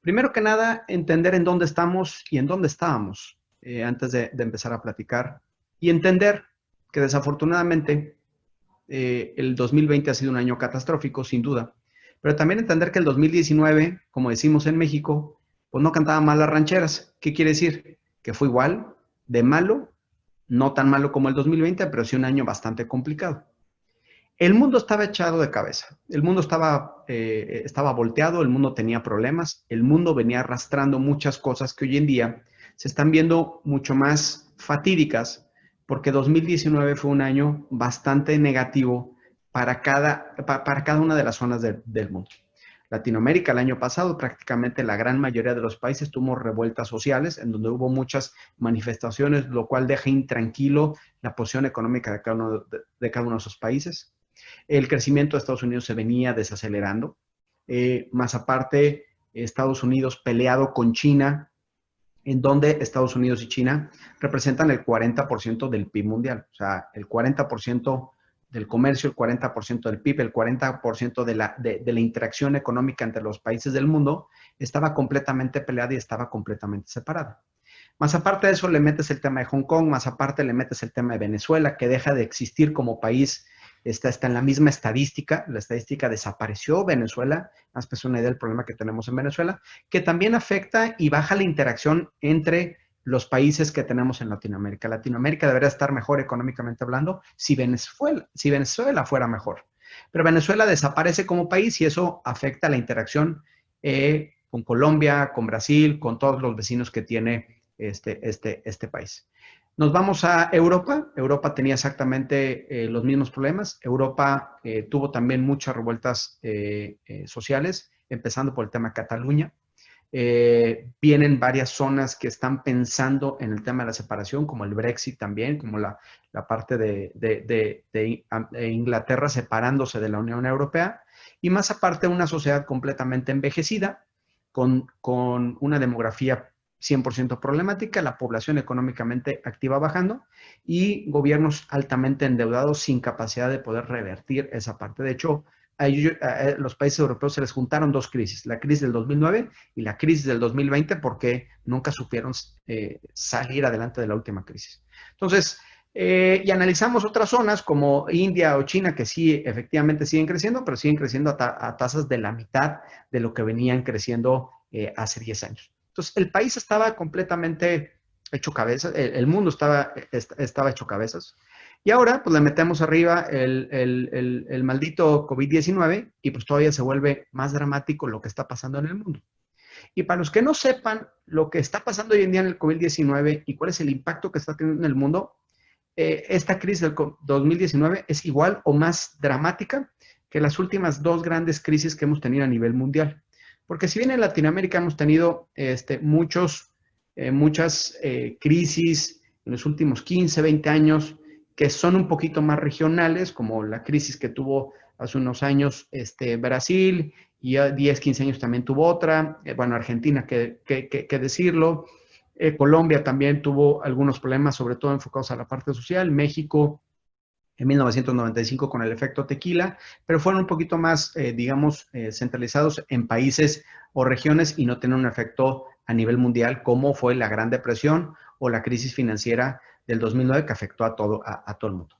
Primero que nada, entender en dónde estamos y en dónde estábamos antes de empezar a platicar. Y entender que desafortunadamente el 2020 ha sido un año catastrófico, sin duda. Pero también entender que el 2019, como decimos en México, pues no cantaba mal las rancheras. ¿Qué quiere decir? Que fue igual de malo, no tan malo como el 2020, pero sí un año bastante complicado. El mundo estaba echado de cabeza, el mundo estaba volteado, el mundo tenía problemas, el mundo venía arrastrando muchas cosas que hoy en día se están viendo mucho más fatídicas, porque 2019 fue un año bastante negativo para cada una de las zonas del mundo. Latinoamérica el año pasado, prácticamente la gran mayoría de los países tuvo revueltas sociales, en donde hubo muchas manifestaciones, lo cual deja intranquilo la posición económica de cada uno de esos países. El crecimiento de Estados Unidos se venía desacelerando. Más aparte, Estados Unidos peleado con China, en donde Estados Unidos y China representan el 40% del PIB mundial. O sea, el 40% del comercio, el 40% del PIB, el 40% de la interacción económica entre los países del mundo estaba completamente peleada y estaba completamente separada. Más aparte de eso, le metes el tema de Hong Kong, más aparte le metes el tema de Venezuela, que deja de existir como país, está en la misma estadística, la estadística desapareció Venezuela, más pues una idea del problema que tenemos en Venezuela, que también afecta y baja la interacción entre los países que tenemos en Latinoamérica. Latinoamérica debería estar mejor económicamente hablando si Venezuela fuera mejor. Pero Venezuela desaparece como país y eso afecta la interacción con Colombia, con Brasil, con todos los vecinos que tiene este país. Nos vamos a Europa. Europa tenía exactamente los mismos problemas. Europa tuvo también muchas revueltas sociales, empezando por el tema de Cataluña. Vienen varias zonas que están pensando en el tema de la separación, como el Brexit también, como la parte de Inglaterra separándose de la Unión Europea, y más aparte una sociedad completamente envejecida, con una demografía 100% problemática, la población económicamente activa bajando y gobiernos altamente endeudados sin capacidad de poder revertir esa parte. De hecho, a los países europeos se les juntaron dos crisis, la crisis del 2009 y la crisis del 2020, porque nunca supieron salir adelante de la última crisis. Entonces, y analizamos otras zonas como India o China, que sí, efectivamente siguen creciendo, pero siguen creciendo a tasas de la mitad de lo que venían creciendo hace 10 años. Entonces, el país estaba completamente hecho cabezas, el mundo estaba hecho cabezas. Y ahora, pues le metemos arriba el maldito COVID-19 y pues todavía se vuelve más dramático lo que está pasando en el mundo. Y para los que no sepan lo que está pasando hoy en día en el COVID-19 y cuál es el impacto que está teniendo en el mundo, esta crisis del 2019 es igual o más dramática que las últimas dos grandes crisis que hemos tenido a nivel mundial. Porque si bien en Latinoamérica hemos tenido muchas crisis en los últimos 15, 20 años que son un poquito más regionales, como la crisis que tuvo hace unos años Brasil, y a 10, 15 años también tuvo otra, bueno, Argentina, que decirlo, Colombia también tuvo algunos problemas, sobre todo enfocados a la parte social, México en 1995 con el efecto tequila, pero fueron un poquito más, digamos, centralizados en países o regiones y no tienen un efecto a nivel mundial como fue la Gran Depresión o la crisis financiera del 2009 que afectó a todo el mundo.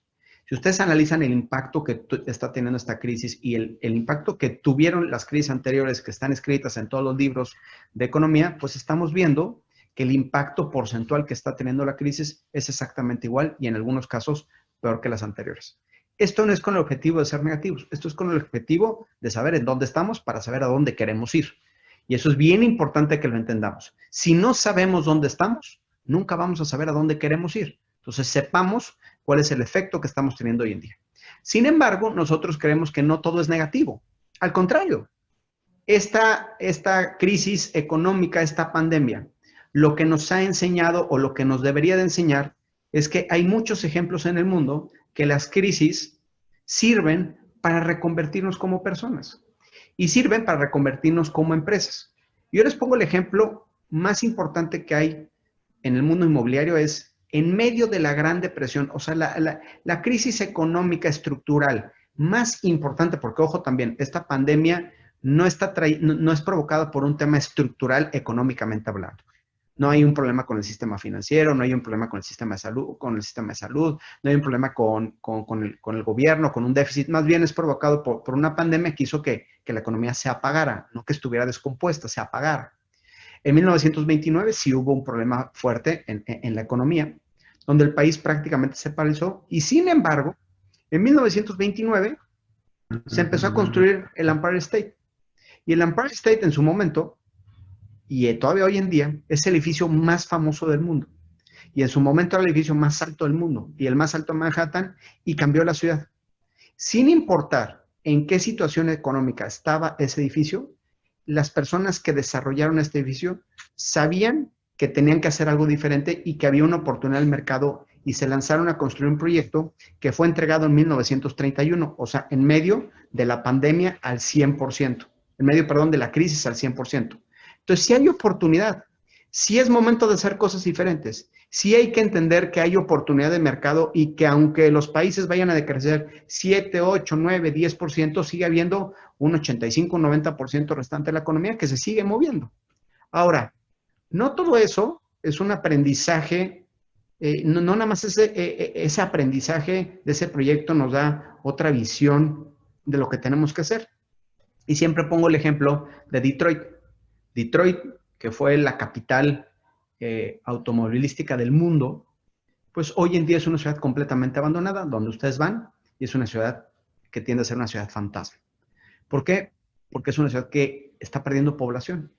Si ustedes analizan el impacto que está teniendo esta crisis y el impacto que tuvieron las crisis anteriores que están escritas en todos los libros de economía, pues estamos viendo que el impacto porcentual que está teniendo la crisis es exactamente igual y en algunos casos peor que las anteriores. Esto no es con el objetivo de ser negativos, esto es con el objetivo de saber en dónde estamos para saber a dónde queremos ir. Y eso es bien importante que lo entendamos. Si no sabemos dónde estamos, nunca vamos a saber a dónde queremos ir. Entonces, sepamos cuál es el efecto que estamos teniendo hoy en día. Sin embargo, nosotros creemos que no todo es negativo. Al contrario, esta crisis económica, esta pandemia, lo que nos ha enseñado o lo que nos debería de enseñar es que hay muchos ejemplos en el mundo que las crisis sirven para reconvertirnos como personas y sirven para reconvertirnos como empresas. Yo les pongo el ejemplo más importante que hay en el mundo inmobiliario es en medio de la Gran Depresión, o sea, la crisis económica estructural más importante, porque ojo también, esta pandemia no es provocado por un tema estructural económicamente hablando. No hay un problema con el sistema financiero, no hay un problema con el sistema de salud, no hay un problema con el gobierno, con un déficit. Más bien es provocado por una pandemia que hizo que la economía se apagara, no que estuviera descompuesta, se apagara. En 1929 sí hubo un problema fuerte en la economía, donde el país prácticamente se paralizó y sin embargo, en 1929 se empezó a construir el Empire State. Y el Empire State en su momento, y todavía hoy en día, es el edificio más famoso del mundo. Y en su momento era el edificio más alto del mundo y el más alto en Manhattan y cambió la ciudad. Sin importar en qué situación económica estaba ese edificio, las personas que desarrollaron este edificio sabían que tenían que hacer algo diferente y que había una oportunidad en el mercado y se lanzaron a construir un proyecto que fue entregado en 1931, o sea, en medio de la pandemia al 100%, en medio, perdón, de la crisis al 100%. Entonces, sí hay oportunidad, sí es momento de hacer cosas diferentes, sí hay que entender que hay oportunidad de mercado y que aunque los países vayan a decrecer 7, 8, 9, 10%, sigue habiendo un 85, 90% restante de la economía que se sigue moviendo. Ahora, no todo eso es un aprendizaje, no nada más ese aprendizaje de ese proyecto nos da otra visión de lo que tenemos que hacer. Y siempre pongo el ejemplo de Detroit. Detroit, que fue la capital automovilística del mundo, pues hoy en día es una ciudad completamente abandonada, donde ustedes van, y es una ciudad que tiende a ser una ciudad fantasma. ¿Por qué? Porque es una ciudad que está perdiendo población.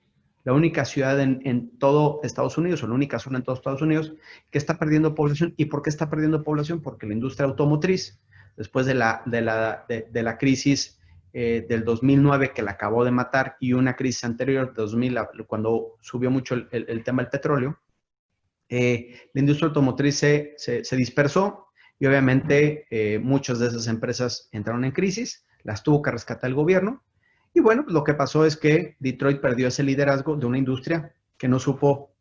La única ciudad en todo Estados Unidos, o la única zona en todo Estados Unidos, que está perdiendo población. ¿Y por qué está perdiendo población? Porque la industria automotriz, después de la crisis del 2009, que la acabó de matar, y una crisis anterior, 2000, cuando subió mucho el tema del petróleo, la industria automotriz se dispersó y obviamente muchas de esas empresas entraron en crisis, las tuvo que rescatar el gobierno. Y bueno, pues lo que pasó es que Detroit perdió ese liderazgo de una industria que no supo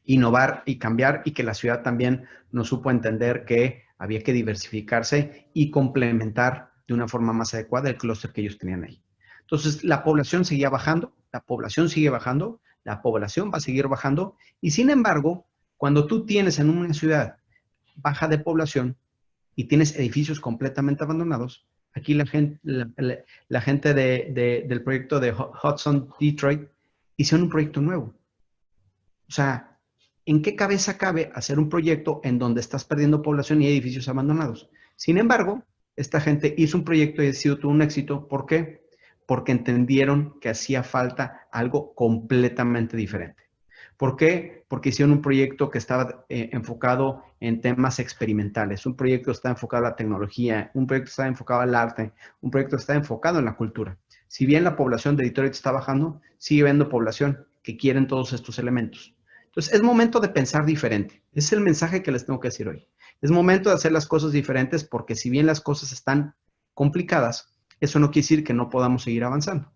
innovar y cambiar y que la ciudad también no supo entender que había que diversificarse y complementar de una forma más adecuada el clúster que ellos tenían ahí. Entonces, la población seguía bajando, la población sigue bajando, la población va a seguir bajando y sin embargo, cuando tú tienes en una ciudad baja de población y tienes edificios completamente abandonados, aquí la gente del proyecto de Hudson Detroit hicieron un proyecto nuevo. O sea, ¿en qué cabeza cabe hacer un proyecto en donde estás perdiendo población y edificios abandonados? Sin embargo, esta gente hizo un proyecto y ha sido todo un éxito. ¿Por qué? Porque entendieron que hacía falta algo completamente diferente. ¿Por qué? Porque hicieron un proyecto que estaba enfocado en temas experimentales, un proyecto que está enfocado a la tecnología, un proyecto que está enfocado al arte, un proyecto que está enfocado en la cultura. Si bien la población de Detroit está bajando, sigue habiendo población que quieren todos estos elementos. Entonces, es momento de pensar diferente. Ese es el mensaje que les tengo que decir hoy. Es momento de hacer las cosas diferentes porque si bien las cosas están complicadas, eso no quiere decir que no podamos seguir avanzando.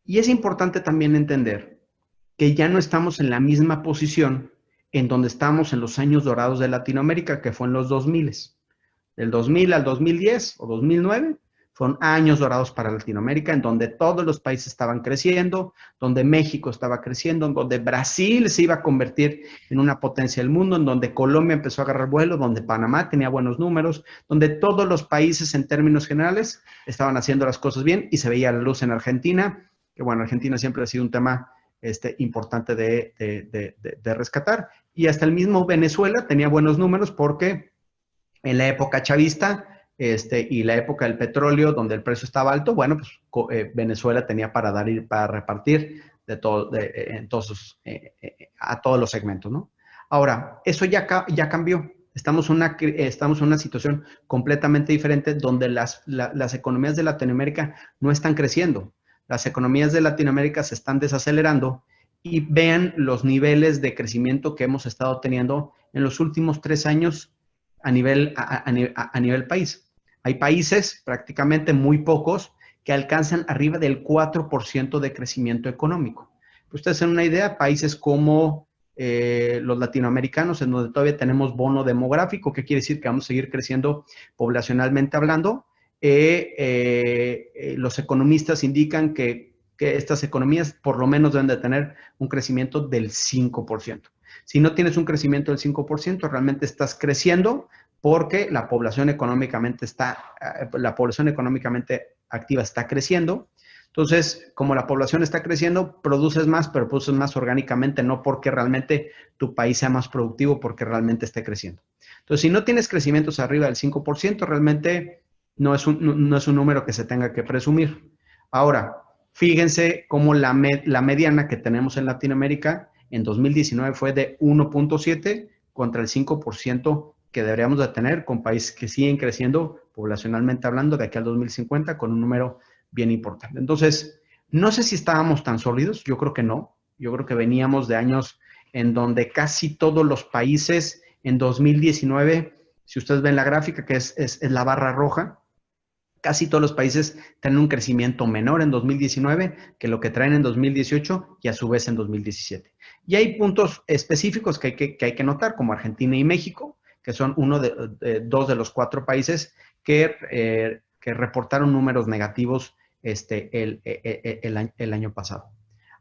Y es importante también entender que ya no estamos en la misma posición en donde estamos en los años dorados de Latinoamérica, que fue en los 2000. Del 2000 al 2010 o 2009 fueron años dorados para Latinoamérica, en donde todos los países estaban creciendo, donde México estaba creciendo, en donde Brasil se iba a convertir en una potencia del mundo, en donde Colombia empezó a agarrar vuelo, donde Panamá tenía buenos números, donde todos los países en términos generales estaban haciendo las cosas bien y se veía la luz en Argentina, que bueno, Argentina siempre ha sido un tema importante de rescatar. Y hasta el mismo Venezuela tenía buenos números porque en la época chavista y la época del petróleo, donde el precio estaba alto, bueno, pues Venezuela tenía para dar y para repartir entonces, a todos los segmentos, ¿no? Ahora, eso ya cambió. Estamos en una situación completamente diferente donde las economías de Latinoamérica no están creciendo. Las economías de Latinoamérica se están desacelerando y vean los niveles de crecimiento que hemos estado teniendo en los últimos 3 años a nivel país. Hay países, prácticamente muy pocos, que alcanzan arriba del 4% de crecimiento económico. Ustedes tienen una idea, países como los latinoamericanos, en donde todavía tenemos bono demográfico, que quiere decir que vamos a seguir creciendo poblacionalmente hablando, los economistas indican que estas economías por lo menos deben de tener un crecimiento del 5%. Si no tienes un crecimiento del 5%, realmente estás creciendo porque la población económicamente activa está creciendo. Entonces, como la población está creciendo, produces más, pero produces más orgánicamente, no porque realmente tu país sea más productivo, porque realmente esté creciendo. Entonces, si no tienes crecimientos arriba del 5%, realmente no es un número que se tenga que presumir. Ahora, fíjense cómo la mediana que tenemos en Latinoamérica en 2019 fue de 1.7 contra el 5% que deberíamos de tener con países que siguen creciendo poblacionalmente hablando de aquí al 2050 con un número bien importante. Entonces, no sé si estábamos tan sólidos, yo creo que no. Yo creo que veníamos de años en donde casi todos los países en 2019, si ustedes ven la gráfica, que es la barra roja, casi todos los países tienen un crecimiento menor en 2019 que lo que traen en 2018 y a su vez en 2017. Y hay puntos específicos que hay que notar, como Argentina y México, que son dos de los 4 países que reportaron números negativos el año pasado.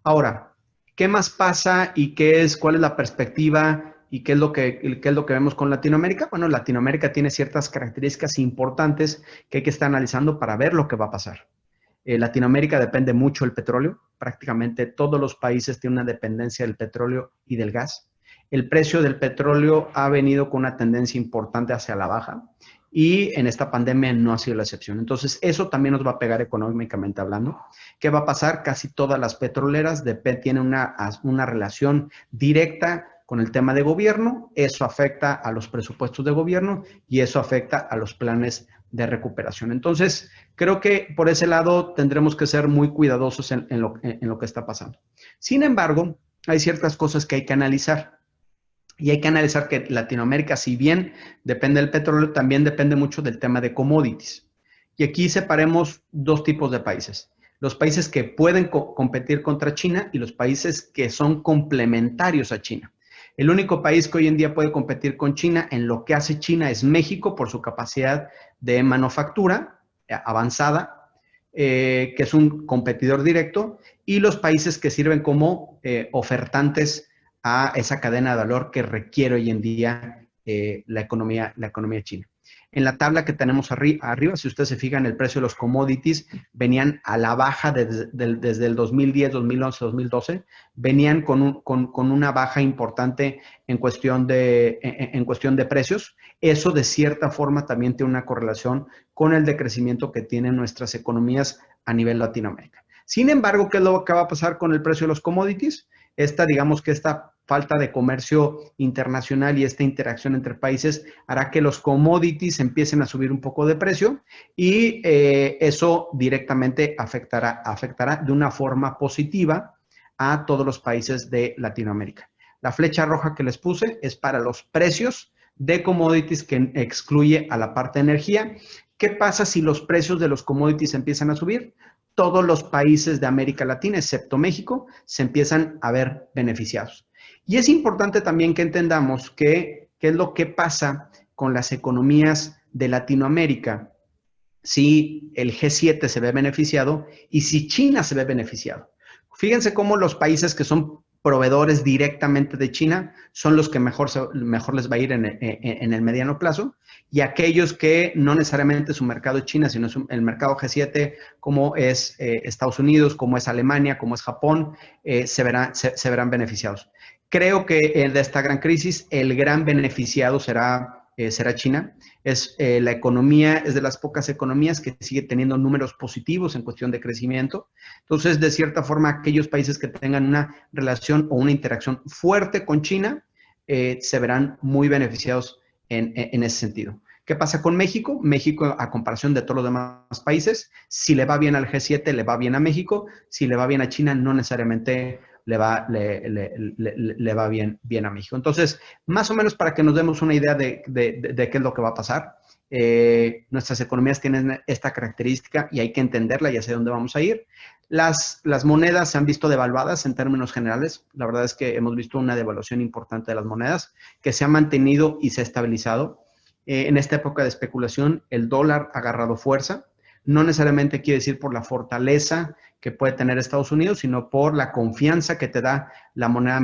Ahora, ¿qué más pasa y cuál es la perspectiva y qué es lo que vemos con Latinoamérica? Bueno, Latinoamérica tiene ciertas características importantes que hay que estar analizando para ver lo que va a pasar. Latinoamérica depende mucho del petróleo. Prácticamente todos los países tienen una dependencia del petróleo y del gas. El precio del petróleo ha venido con una tendencia importante hacia la baja y en esta pandemia no ha sido la excepción. Entonces, eso también nos va a pegar económicamente hablando. ¿Qué va a pasar? Casi todas las petroleras tienen una relación directa con el tema de gobierno. Eso afecta a los presupuestos de gobierno y eso afecta a los planes de recuperación. Entonces, creo que por ese lado tendremos que ser muy cuidadosos en lo que está pasando. Sin embargo, hay ciertas cosas que hay que analizar. Y hay que analizar que Latinoamérica, si bien depende del petróleo, también depende mucho del tema de commodities. Y aquí separemos 2 tipos de países. Los países que pueden competir contra China y los países que son complementarios a China. El único país que hoy en día puede competir con China en lo que hace China es México por su capacidad de manufactura avanzada, que es un competidor directo, y los países que sirven como ofertantes a esa cadena de valor que requiere hoy en día la economía china. En la tabla que tenemos arriba, si ustedes se fijan, el precio de los commodities venían a la baja desde el 2010, 2011, 2012, venían con una baja importante en cuestión de precios. Eso, de cierta forma, también tiene una correlación con el decrecimiento que tienen nuestras economías a nivel Latinoamérica. Sin embargo, ¿qué es lo que va a pasar con el precio de los commodities? Digamos que esta falta de comercio internacional y esta interacción entre países hará que los commodities empiecen a subir un poco de precio y eso directamente afectará de una forma positiva a todos los países de Latinoamérica. La flecha roja que les puse es para los precios de commodities que excluye a la parte de energía. ¿Qué pasa si los precios de los commodities empiezan a subir? Todos los países de América Latina, excepto México, se empiezan a ver beneficiados. Y es importante también que entendamos qué es lo que pasa con las economías de Latinoamérica si el G7 se ve beneficiado y si China se ve beneficiado. Fíjense cómo los países que son proveedores directamente de China son los que mejor les va a ir en el mediano plazo, y aquellos que no necesariamente su mercado es China, sino el mercado G7, como es Estados Unidos, como es Alemania, como es Japón, se verán beneficiados. Creo que de esta gran crisis el gran beneficiado será China. La economía es de las pocas economías que sigue teniendo números positivos en cuestión de crecimiento. Entonces, de cierta forma, aquellos países que tengan una relación o una interacción fuerte con China se verán muy beneficiados en ese sentido. ¿Qué pasa con México? México, a comparación de todos los demás países, si le va bien al G7, le va bien a México. Si le va bien a China, no necesariamente le va bien a México. Entonces, más o menos para que nos demos una idea de qué es lo que va a pasar. Nuestras economías tienen esta característica y hay que entenderla y hacia dónde vamos a ir. Las monedas se han visto devaluadas en términos generales. La verdad es que hemos visto una devaluación importante de las monedas que se ha mantenido y se ha estabilizado. En esta época de especulación, el dólar ha agarrado fuerza. No necesariamente quiere decir por la fortaleza que puede tener Estados Unidos, sino por la confianza que te da la moneda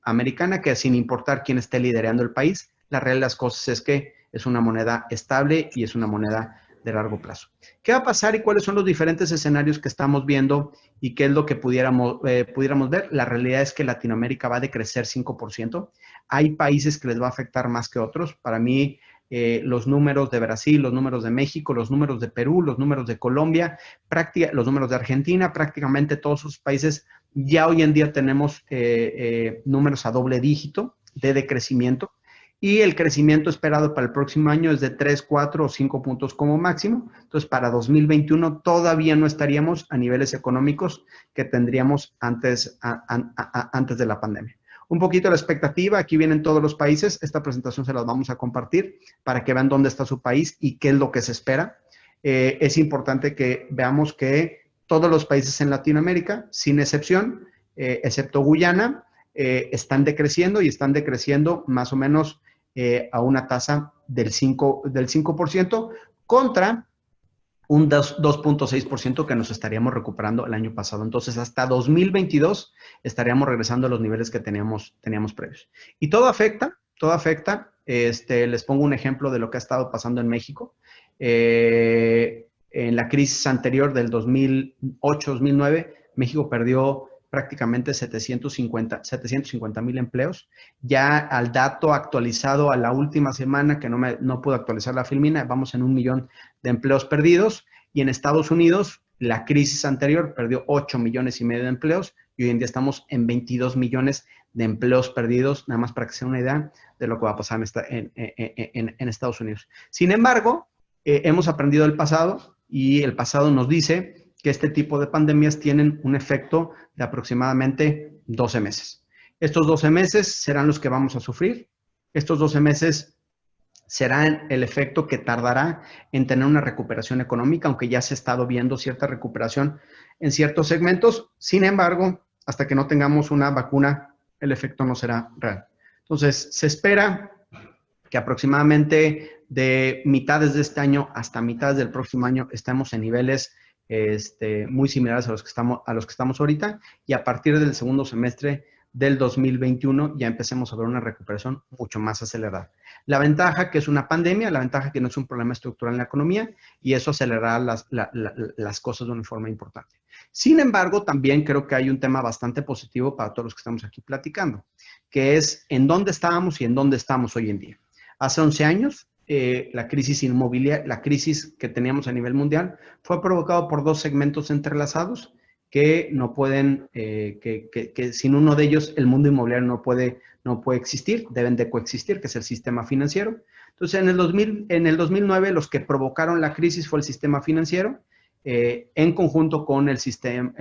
americana, que sin importar quién esté liderando el país, la realidad de las cosas es que es una moneda estable y es una moneda de largo plazo. ¿Qué va a pasar y cuáles son los diferentes escenarios que estamos viendo y qué es lo que pudiéramos ver? La realidad es que Latinoamérica va a decrecer 5%. Hay países que les va a afectar más que otros. Para mí, los números de Brasil, los números de México, los números de Perú, los números de Colombia, los números de Argentina, prácticamente todos esos países ya hoy en día tenemos números a doble dígito de decrecimiento y el crecimiento esperado para el próximo año es de 3, 4 o 5 puntos como máximo. Entonces, para 2021 todavía no estaríamos a niveles económicos que tendríamos antes de la pandemia. Un poquito la expectativa, aquí vienen todos los países, esta presentación se las vamos a compartir para que vean dónde está su país y qué es lo que se espera. Es importante que veamos que todos los países en Latinoamérica, sin excepción, excepto Guyana, están decreciendo y están decreciendo más o menos a una tasa del 5% contra un 2.6% que nos estaríamos recuperando el año pasado. Entonces, hasta 2022 estaríamos regresando a los niveles que teníamos previos. Y todo afecta. Les pongo un ejemplo de lo que ha estado pasando en México. En la crisis anterior del 2008-2009, México perdió prácticamente 750,000 empleos. Ya al dato actualizado a la última semana, que no pude actualizar la filmina, vamos en 1 millón de empleos perdidos. Y en Estados Unidos, la crisis anterior perdió 8,5 millones de empleos y hoy en día estamos en 22 millones de empleos perdidos, nada más para que se den una idea de lo que va a pasar en Estados Unidos. Sin embargo, hemos aprendido del pasado y el pasado nos dice que este tipo de pandemias tienen un efecto de aproximadamente 12 meses. Estos 12 meses serán los que vamos a sufrir. Estos 12 meses serán el efecto que tardará en tener una recuperación económica, aunque ya se ha estado viendo cierta recuperación en ciertos segmentos. Sin embargo, hasta que no tengamos una vacuna, el efecto no será real. Entonces, se espera que aproximadamente de mitades de este año hasta mitades del próximo año estemos en niveles muy similares a los que estamos ahorita, y a partir del segundo semestre del 2021 ya empecemos a ver una recuperación mucho más acelerada. La ventaja que es una pandemia, la ventaja que no es un problema estructural en la economía, y eso acelerará las cosas de una forma importante. Sin embargo, también creo que hay un tema bastante positivo para todos los que estamos aquí platicando, que es en dónde estábamos y en dónde estamos hoy en día. Hace 11 años, la crisis inmobiliaria, la crisis que teníamos a nivel mundial, fue provocado por dos segmentos entrelazados que no pueden, que sin uno de ellos el mundo inmobiliario no puede existir, deben de coexistir, que es el sistema financiero. Entonces, en el 2009, los que provocaron la crisis fue el sistema financiero, en conjunto con el sistema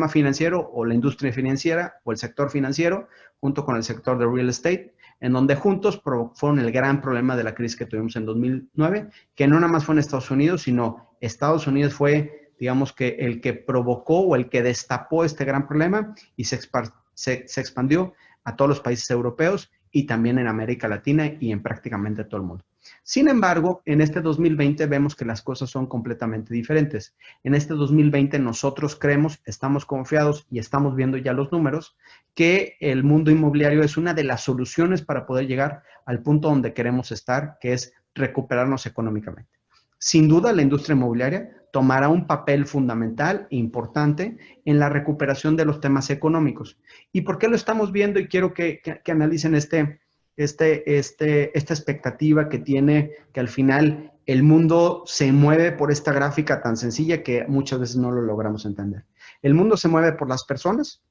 financiero o la industria financiera o el sector financiero, junto con el sector de real estate, en donde juntos fueron el gran problema de la crisis que tuvimos en 2009, que no nada más fue en Estados Unidos, sino Estados Unidos fue, digamos que el que provocó o el que destapó este gran problema y se expandió a todos los países europeos y también en América Latina y en prácticamente todo el mundo. Sin embargo, en este 2020 vemos que las cosas son completamente diferentes. En este 2020 nosotros creemos, estamos confiados y estamos viendo ya los números, que el mundo inmobiliario es una de las soluciones para poder llegar al punto donde queremos estar, que es recuperarnos económicamente. Sin duda, la industria inmobiliaria tomará un papel fundamental e importante en la recuperación de los temas económicos. ¿Y por qué lo estamos viendo? Y quiero que analicen esta expectativa que tiene, que al final el mundo se mueve por esta gráfica tan sencilla que muchas veces no lo logramos entender. El mundo se mueve por las personas,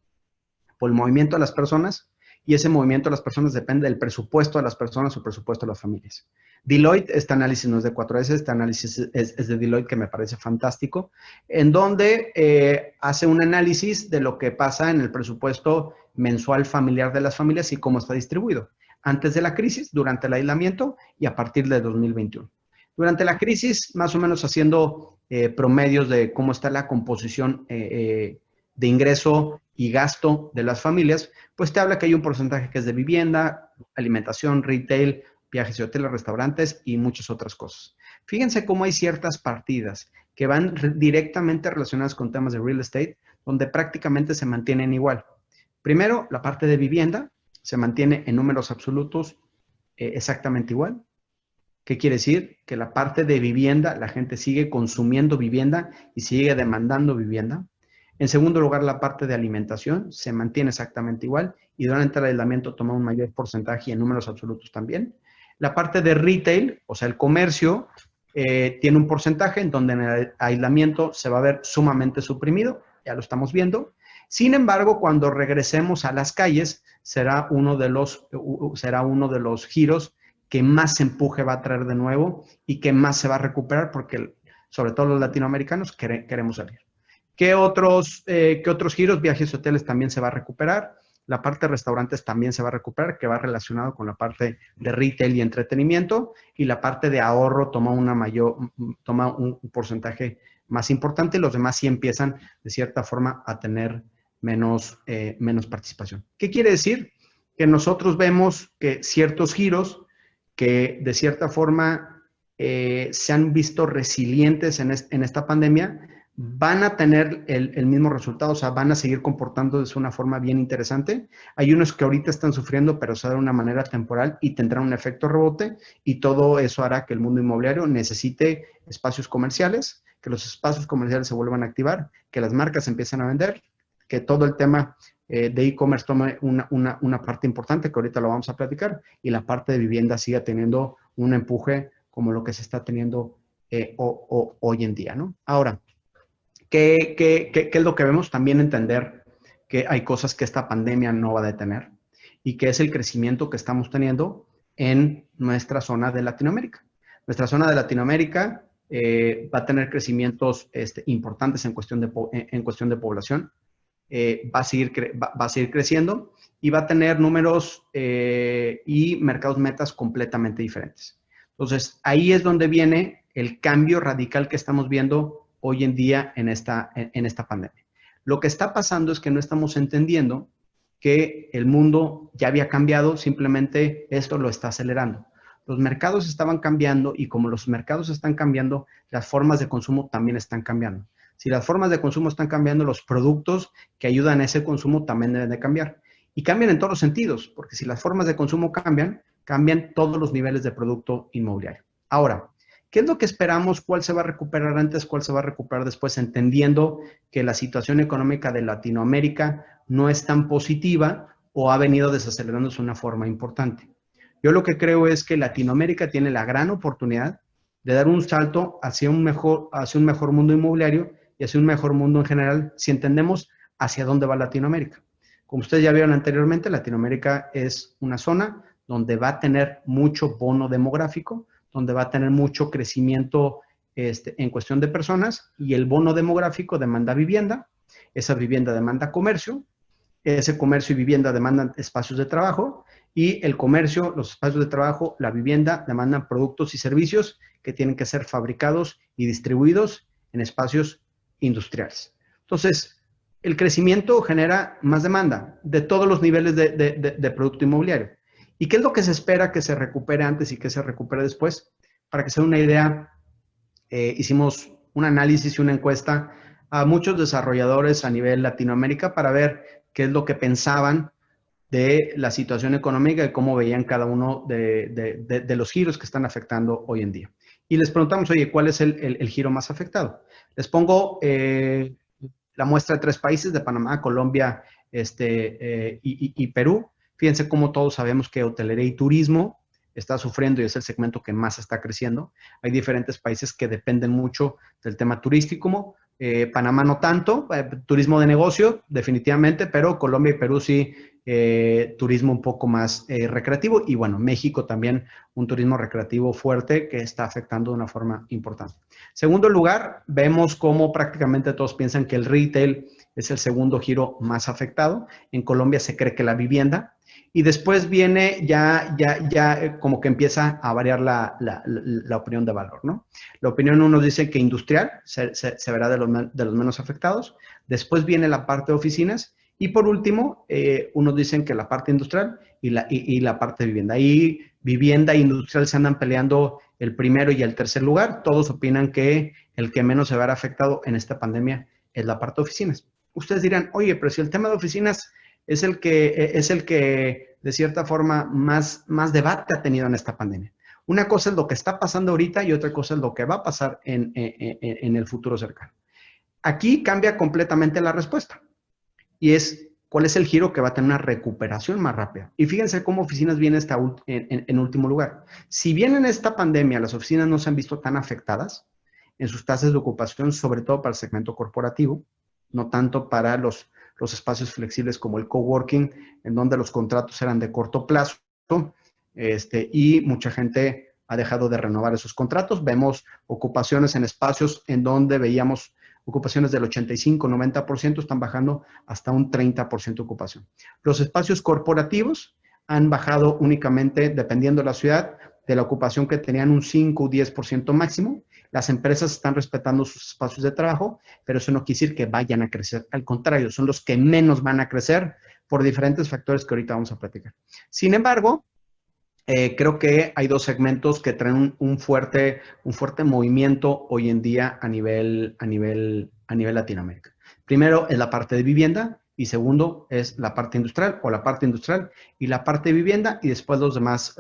por el movimiento de las personas, y ese movimiento de las personas depende del presupuesto de las personas o presupuesto de las familias. Deloitte, este análisis no es de 4S, este análisis es de Deloitte, que me parece fantástico, en donde hace un análisis de lo que pasa en el presupuesto mensual familiar de las familias y cómo está distribuido antes de la crisis, durante el aislamiento y a partir de 2021. Durante la crisis, más o menos haciendo promedios de cómo está la composición de ingreso y gasto de las familias, pues te habla que hay un porcentaje que es de vivienda, alimentación, retail, viajes y hoteles, restaurantes y muchas otras cosas. Fíjense cómo hay ciertas partidas que van directamente relacionadas con temas de real estate, donde prácticamente se mantienen igual. Primero, la parte de vivienda se mantiene en números absolutos exactamente igual. ¿Qué quiere decir? Que la parte de vivienda, la gente sigue consumiendo vivienda y sigue demandando vivienda. En segundo lugar, la parte de alimentación se mantiene exactamente igual y durante el aislamiento toma un mayor porcentaje y en números absolutos también. La parte de retail, o sea, el comercio, tiene un porcentaje en donde en el aislamiento se va a ver sumamente suprimido, ya lo estamos viendo. Sin embargo, cuando regresemos a las calles, será uno de los giros que más empuje va a traer de nuevo y que más se va a recuperar porque, sobre todo los latinoamericanos, queremos salir. ¿Qué otros giros? Viajes y hoteles también se va a recuperar. La parte de restaurantes también se va a recuperar, que va relacionado con la parte de retail y entretenimiento. Y la parte de ahorro toma un porcentaje más importante y los demás sí empiezan, de cierta forma, a tener menos participación. ¿Qué quiere decir? Que nosotros vemos que ciertos giros que de cierta forma se han visto resilientes en esta pandemia, van a tener el mismo resultado, o sea, van a seguir comportándose de una forma bien interesante. Hay unos que ahorita están sufriendo, pero será de una manera temporal y tendrán un efecto rebote y todo eso hará que el mundo inmobiliario necesite espacios comerciales, que los espacios comerciales se vuelvan a activar, que las marcas empiecen a vender, que todo el tema de e-commerce tome una parte importante, que ahorita lo vamos a platicar, y la parte de vivienda siga teniendo un empuje como lo que se está teniendo hoy en día, ¿no? Ahora, ¿qué es lo que vemos? También entender que hay cosas que esta pandemia no va a detener y que es el crecimiento que estamos teniendo en nuestra zona de Latinoamérica. Nuestra zona de Latinoamérica va a tener crecimientos importantes en cuestión de población. Va a seguir creciendo y va a tener números y mercados metas completamente diferentes. Entonces, ahí es donde viene el cambio radical que estamos viendo hoy en día en esta pandemia. Lo que está pasando es que no estamos entendiendo que el mundo ya había cambiado, simplemente esto lo está acelerando. Los mercados estaban cambiando y como los mercados están cambiando, las formas de consumo también están cambiando. Si las formas de consumo están cambiando, los productos que ayudan a ese consumo también deben de cambiar. Y cambian en todos los sentidos, porque si las formas de consumo cambian, cambian todos los niveles de producto inmobiliario. Ahora, ¿qué es lo que esperamos? ¿Cuál se va a recuperar antes? ¿Cuál se va a recuperar después? Entendiendo que la situación económica de Latinoamérica no es tan positiva o ha venido desacelerándose de una forma importante. Yo lo que creo es que Latinoamérica tiene la gran oportunidad de dar un salto hacia un mejor mundo inmobiliario y hacia un mejor mundo en general, si entendemos hacia dónde va Latinoamérica. Como ustedes ya vieron anteriormente, Latinoamérica es una zona donde va a tener mucho bono demográfico, donde va a tener mucho crecimiento en cuestión de personas y el bono demográfico demanda vivienda, esa vivienda demanda comercio, ese comercio y vivienda demandan espacios de trabajo y el comercio, los espacios de trabajo, la vivienda demandan productos y servicios que tienen que ser fabricados y distribuidos en espacios industriales. Entonces, el crecimiento genera más demanda de todos los niveles de producto inmobiliario. ¿Y qué es lo que se espera que se recupere antes y que se recupere después? Para que se den una idea, hicimos un análisis y una encuesta a muchos desarrolladores a nivel Latinoamérica para ver qué es lo que pensaban de la situación económica y cómo veían cada uno de los giros que están afectando hoy en día. Y les preguntamos, oye, ¿cuál es el giro más afectado? Les pongo la muestra de 3 países, de Panamá, Colombia y Perú. Fíjense cómo todos sabemos que hotelería y turismo está sufriendo y es el segmento que más está creciendo. Hay diferentes países que dependen mucho del tema turístico. Panamá no tanto, turismo de negocio definitivamente, pero Colombia y Perú sí, turismo un poco más recreativo y bueno, México también un turismo recreativo fuerte que está afectando de una forma importante. Segundo lugar, vemos cómo prácticamente todos piensan que el retail es el segundo giro más afectado. En Colombia se cree que la vivienda. Y después viene ya como que empieza a variar la opinión de valor, ¿no? La opinión unos dice que industrial se verá de los menos afectados. Después viene la parte de oficinas Y por último, unos dicen que la parte industrial y la parte de vivienda. Ahí vivienda e industrial se andan peleando el primero y el tercer lugar. Todos opinan que el que menos se va a ver afectado en esta pandemia es la parte de oficinas. Ustedes dirán, oye, pero si el tema de oficinas es el que de cierta forma más debate ha tenido en esta pandemia. Una cosa es lo que está pasando ahorita y otra cosa es lo que va a pasar en el futuro cercano. Aquí cambia completamente la respuesta y es cuál es el giro que va a tener una recuperación más rápida. Y fíjense cómo oficinas viene en último lugar. Si bien en esta pandemia las oficinas no se han visto tan afectadas en sus tasas de ocupación, sobre todo para el segmento corporativo, no tanto para los espacios flexibles como el coworking, en donde los contratos eran de corto plazo, y mucha gente ha dejado de renovar esos contratos. Vemos ocupaciones en espacios en donde veíamos ocupaciones del 85-90%, están bajando hasta un 30% de ocupación. Los espacios corporativos han bajado únicamente, dependiendo de la ciudad, de la ocupación que tenían un 5 o 10% máximo. Las empresas están respetando sus espacios de trabajo, pero eso no quiere decir que vayan a crecer. Al contrario, son los que menos van a crecer por diferentes factores que ahorita vamos a platicar. Sin embargo, creo que hay dos segmentos que traen un fuerte movimiento hoy en día a nivel Latinoamérica. Primero es la parte de vivienda y segundo es la parte industrial o la parte industrial y la parte de vivienda y después los demás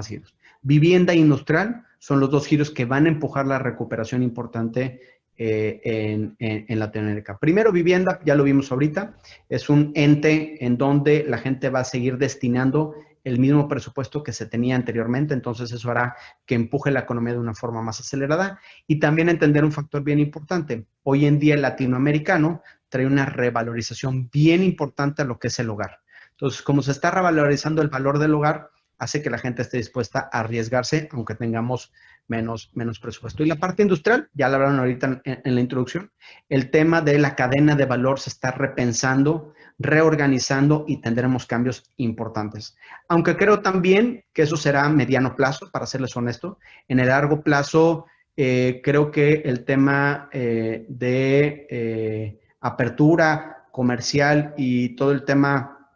giros. Vivienda e industrial son los dos giros que van a empujar la recuperación importante en Latinoamérica. Primero, vivienda, ya lo vimos ahorita, es un ente en donde la gente va a seguir destinando el mismo presupuesto que se tenía anteriormente, entonces eso hará que empuje la economía de una forma más acelerada y también entender un factor bien importante. Hoy en día el latinoamericano trae una revalorización bien importante a lo que es el hogar. Entonces, como se está revalorizando el valor del hogar, hace que la gente esté dispuesta a arriesgarse, aunque tengamos menos presupuesto. Y la parte industrial, ya la hablaron ahorita en la introducción, el tema de la cadena de valor se está repensando, reorganizando y tendremos cambios importantes. Aunque creo también que eso será a mediano plazo, para serles honesto. En el largo plazo, creo que el tema de apertura comercial y todo el tema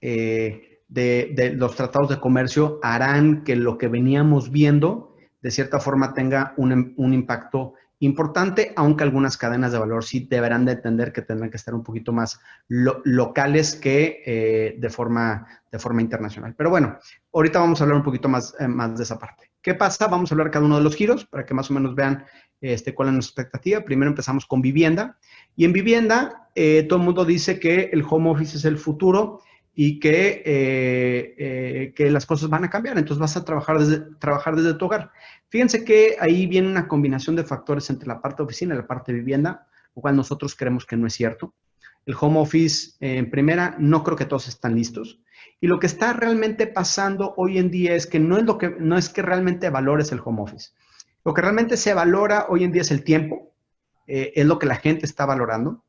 de los tratados de comercio harán que lo que veníamos viendo, de cierta forma, tenga un impacto importante, aunque algunas cadenas de valor sí deberán de entender que tendrán que estar un poquito más locales que de forma internacional. Pero bueno, ahorita vamos a hablar un poquito más de esa parte. ¿Qué pasa? Vamos a hablar cada uno de los giros para que más o menos vean cuál es nuestra expectativa. Primero empezamos con vivienda. Y en vivienda, todo el mundo dice que el home office es el futuro y que las cosas van a cambiar. Entonces vas a trabajar desde tu hogar. Fíjense que ahí viene una combinación de factores entre la parte de oficina y la parte de vivienda, lo cual nosotros creemos que no es cierto. El home office, en primera, no creo que todos están listos. Y lo que está realmente pasando hoy en día es que no es que realmente valores el home office. Lo que realmente se valora hoy en día es el tiempo, es lo que la gente está valorando,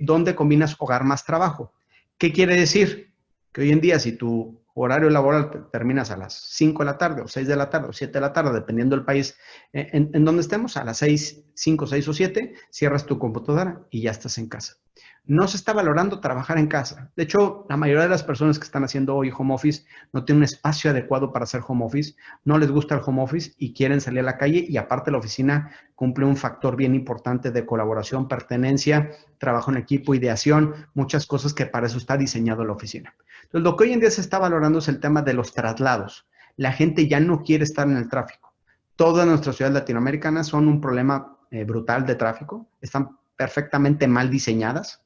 donde combinas hogar más trabajo. ¿Qué quiere decir? Que hoy en día, si tu horario laboral terminas a las 5 de la tarde, o 6 de la tarde, o 7 de la tarde, dependiendo del país en donde estemos, a las 6, 5, 6 o 7, cierras tu computadora y ya estás en casa. No se está valorando trabajar en casa. De hecho, la mayoría de las personas que están haciendo hoy home office no tienen un espacio adecuado para hacer home office, no les gusta el home office y quieren salir a la calle, y aparte la oficina cumple un factor bien importante de colaboración, pertenencia, trabajo en equipo, ideación, muchas cosas que para eso está diseñado la oficina. Entonces, lo que hoy en día se está valorando es el tema de los traslados. La gente ya no quiere estar en el tráfico. Todas nuestras ciudades latinoamericanas son un problema brutal de tráfico, están perfectamente mal diseñadas.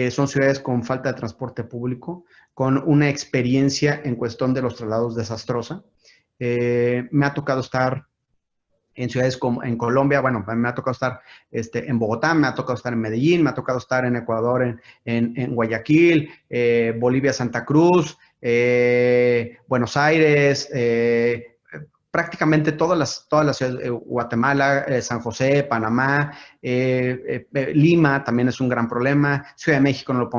Son ciudades con falta de transporte público, con una experiencia en cuestión de los traslados desastrosa. Me ha tocado estar en ciudades como en Colombia, bueno, me ha tocado estar en Bogotá, me ha tocado estar en Medellín, me ha tocado estar en Ecuador, en Guayaquil, Bolivia, Santa Cruz, Buenos Aires, prácticamente todas las ciudades, Guatemala, San José, Panamá, Lima también es un gran problema, Ciudad de México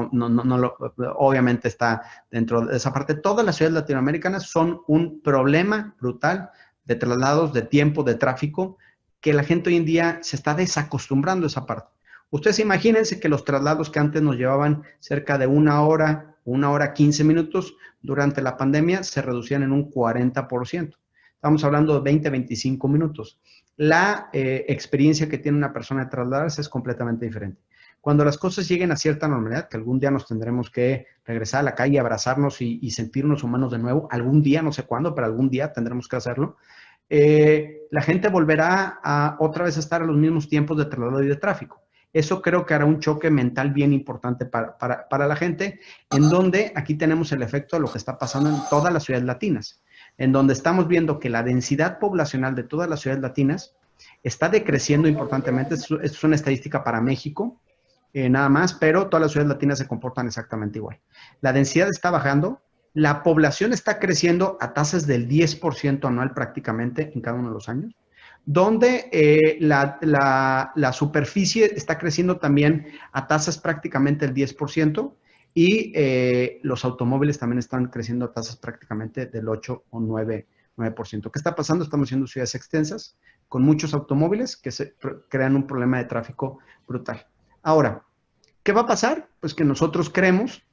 obviamente está dentro de esa parte. Todas las ciudades latinoamericanas son un problema brutal de traslados, de tiempo, de tráfico, que la gente hoy en día se está desacostumbrando a esa parte. Ustedes imagínense que los traslados que antes nos llevaban cerca de 1 hora 15 minutos, durante la pandemia se reducían en un 40%. Estamos hablando de 20, 25 minutos. La experiencia que tiene una persona de trasladarse es completamente diferente. Cuando las cosas lleguen a cierta normalidad, que algún día nos tendremos que regresar a la calle, abrazarnos y sentirnos humanos de nuevo, algún día, no sé cuándo, pero algún día tendremos que hacerlo, la gente volverá a otra vez estar a los mismos tiempos de traslado y de tráfico. Eso creo que hará un choque mental bien importante para la gente, en donde aquí tenemos el efecto de lo que está pasando en todas las ciudades latinas, en donde estamos viendo que la densidad poblacional de todas las ciudades latinas está decreciendo importantemente. Esto es una estadística para México, nada más, pero todas las ciudades latinas se comportan exactamente igual. La densidad está bajando, la población está creciendo a tasas del 10% anual prácticamente en cada uno de los años, donde la superficie está creciendo también a tasas prácticamente del 10%, y los automóviles también están creciendo a tasas prácticamente del 8 o 9%. ¿Qué está pasando? Estamos siendo ciudades extensas con muchos automóviles que crean un problema de tráfico brutal. Ahora, ¿qué va a pasar? Pues que nosotros creemos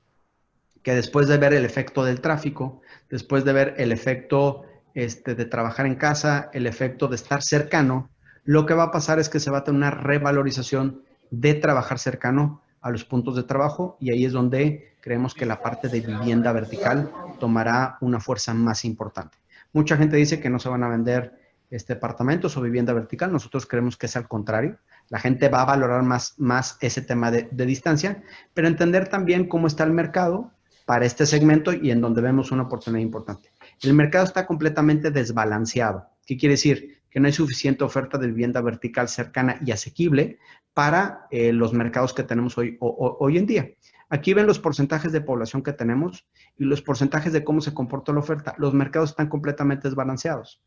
que después de ver el efecto del tráfico, después de ver el efecto de trabajar en casa, el efecto de estar cercano, lo que va a pasar es que se va a tener una revalorización de trabajar cercano a los puntos de trabajo, y ahí es donde creemos que la parte de vivienda vertical tomará una fuerza más importante. Mucha gente dice que no se van a vender departamentos o vivienda vertical. Nosotros creemos que es al contrario. La gente va a valorar más ese tema de distancia, pero entender también cómo está el mercado para este segmento y en donde vemos una oportunidad importante. El mercado está completamente desbalanceado. ¿Qué quiere decir? Que no hay suficiente oferta de vivienda vertical cercana y asequible para los mercados que tenemos hoy en día. Aquí ven los porcentajes de población que tenemos y los porcentajes de cómo se comporta la oferta. Los mercados están completamente desbalanceados.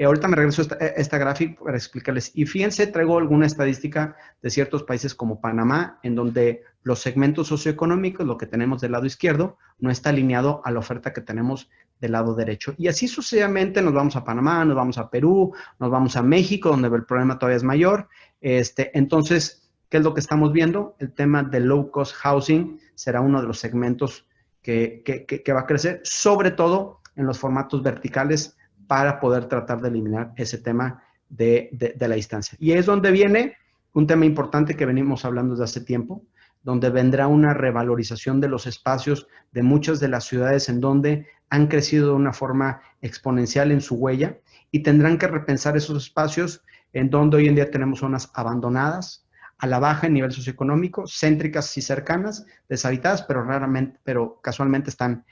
Ahorita me regreso a esta gráfica para explicarles. Y fíjense, traigo alguna estadística de ciertos países como Panamá, en donde los segmentos socioeconómicos, lo que tenemos del lado izquierdo, no está alineado a la oferta que tenemos del lado derecho. Y así sucesivamente nos vamos a Panamá, nos vamos a Perú, nos vamos a México, donde el problema todavía es mayor. Entonces, ¿qué es lo que estamos viendo? El tema de low cost housing será uno de los segmentos que va a crecer, sobre todo en los formatos verticales, para poder tratar de eliminar ese tema de la distancia. Y es donde viene un tema importante que venimos hablando desde hace tiempo, donde vendrá una revalorización de los espacios de muchas de las ciudades en donde han crecido de una forma exponencial en su huella, y tendrán que repensar esos espacios en donde hoy en día tenemos zonas abandonadas, a la baja en nivel socioeconómico, céntricas y cercanas, deshabitadas, pero casualmente están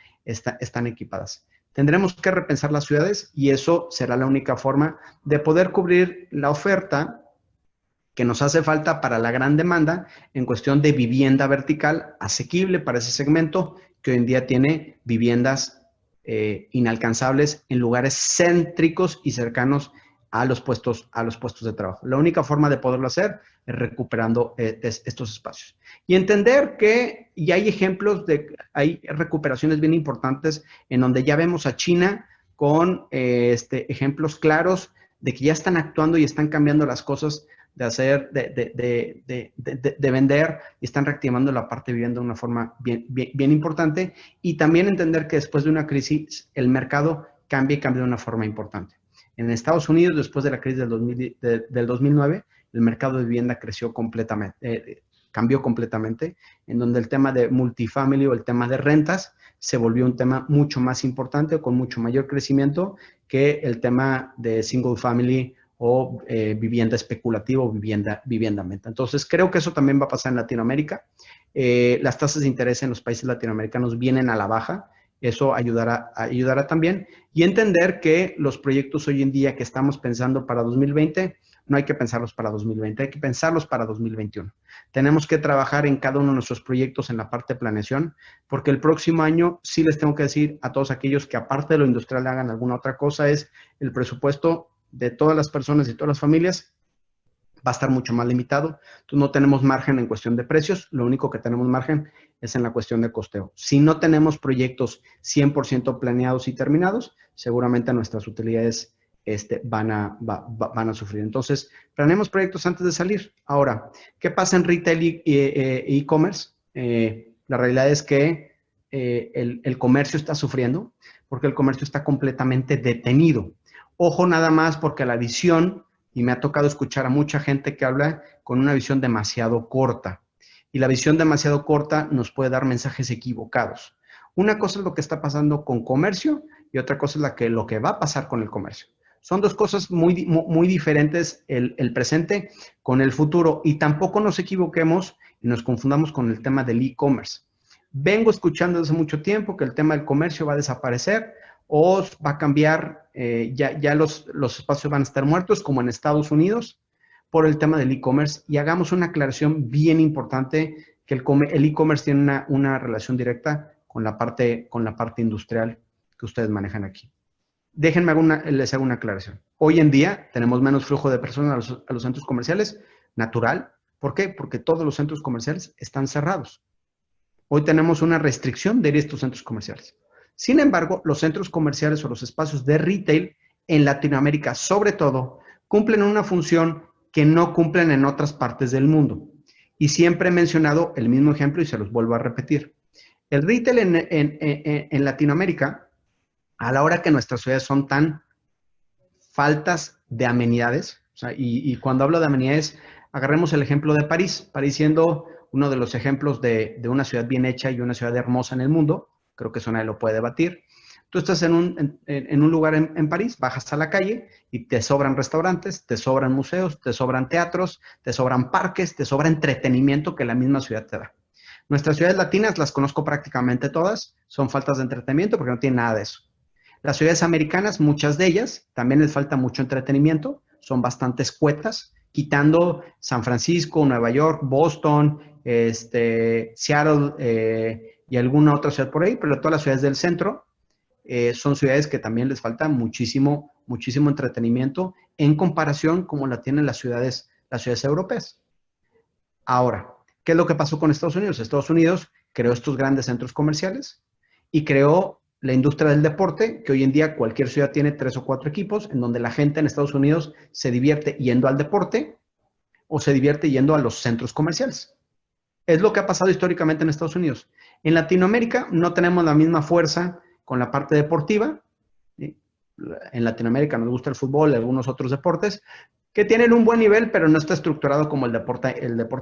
equipadas. Tendremos que repensar las ciudades, y eso será la única forma de poder cubrir la oferta que nos hace falta para la gran demanda en cuestión de vivienda vertical asequible para ese segmento que hoy en día tiene viviendas inalcanzables en lugares céntricos y cercanos a los puestos de trabajo. La única forma de poderlo hacer es recuperando estos espacios. Y entender que ya hay ejemplos hay recuperaciones bien importantes en donde ya vemos a China con ejemplos claros de que ya están actuando y están cambiando las cosas de vender, y están reactivando la parte de vivienda de una forma bien importante. Y también entender que después de una crisis el mercado cambia de una forma importante. En Estados Unidos, después de la crisis del 2009, el mercado de vivienda cambió completamente, en donde el tema de multifamily o el tema de rentas se volvió un tema mucho más importante, con mucho mayor crecimiento que el tema de single family o vivienda especulativa o vivienda venta. Entonces, creo que eso también va a pasar en Latinoamérica. Las tasas de interés en los países latinoamericanos vienen a la baja. Eso ayudará también. Y entender que los proyectos hoy en día que estamos pensando para 2020, no hay que pensarlos para 2020, hay que pensarlos para 2021. Tenemos que trabajar en cada uno de nuestros proyectos en la parte de planeación, porque el próximo año, sí les tengo que decir a todos aquellos que aparte de lo industrial hagan alguna otra cosa, es el presupuesto de todas las personas y todas las familias va a estar mucho más limitado. Entonces, no tenemos margen en cuestión de precios, lo único que tenemos margen es en la cuestión de costeo. Si no tenemos proyectos 100% planeados y terminados, seguramente nuestras utilidades van a sufrir. Entonces, planeemos proyectos antes de salir. Ahora, ¿qué pasa en retail y e-commerce? La realidad es que el comercio está sufriendo porque el comercio está completamente detenido. Ojo nada más porque la visión, y me ha tocado escuchar a mucha gente que habla con una visión demasiado corta. Y la visión demasiado corta nos puede dar mensajes equivocados. Una cosa es lo que está pasando con comercio y otra cosa es lo que va a pasar con el comercio. Son dos cosas muy diferentes, el presente con el futuro. Y tampoco nos equivoquemos y nos confundamos con el tema del e-commerce. Vengo escuchando desde mucho tiempo que el tema del comercio va a desaparecer o va a cambiar, ya los espacios van a estar muertos, como en Estados Unidos, por el tema del e-commerce. Y hagamos una aclaración bien importante, que el e-commerce tiene una relación directa con la parte industrial que ustedes manejan aquí. Déjenme les hago una aclaración. Hoy en día tenemos menos flujo de personas a los centros comerciales, natural. ¿Por qué? Porque todos los centros comerciales están cerrados. Hoy tenemos una restricción de ir a estos centros comerciales. Sin embargo, los centros comerciales o los espacios de retail en Latinoamérica, sobre todo, cumplen una función que no cumplen en otras partes del mundo. Y siempre he mencionado el mismo ejemplo y se los vuelvo a repetir. El retail en Latinoamérica, a la hora que nuestras ciudades son tan faltas de amenidades, o sea, y cuando hablo de amenidades, agarremos el ejemplo de París. París siendo uno de los ejemplos de una ciudad bien hecha y una ciudad hermosa en el mundo, creo que eso nadie lo puede debatir. Tú estás en un lugar en París, bajas a la calle y te sobran restaurantes, te sobran museos, te sobran teatros, te sobran parques, te sobra entretenimiento que la misma ciudad te da. Nuestras ciudades latinas las conozco prácticamente todas, son faltas de entretenimiento porque no tienen nada de eso. Las ciudades americanas, muchas de ellas, también les falta mucho entretenimiento, son bastante escuetas, quitando San Francisco, Nueva York, Boston, Seattle y alguna otra ciudad por ahí, pero todas las ciudades del centro son ciudades que también les falta muchísimo entretenimiento en comparación como la tienen las ciudades europeas. Ahora, ¿qué es lo que pasó con Estados Unidos? Estados Unidos creó estos grandes centros comerciales y creó la industria del deporte, que hoy en día cualquier ciudad tiene 3 o 4 equipos, en donde la gente en Estados Unidos se divierte yendo al deporte o se divierte yendo a los centros comerciales. Es lo que ha pasado históricamente en Estados Unidos. En Latinoamérica no tenemos la misma fuerza con la parte deportiva. En Latinoamérica nos gusta el fútbol y algunos otros deportes que tienen un buen nivel, pero no está estructurado como el deporte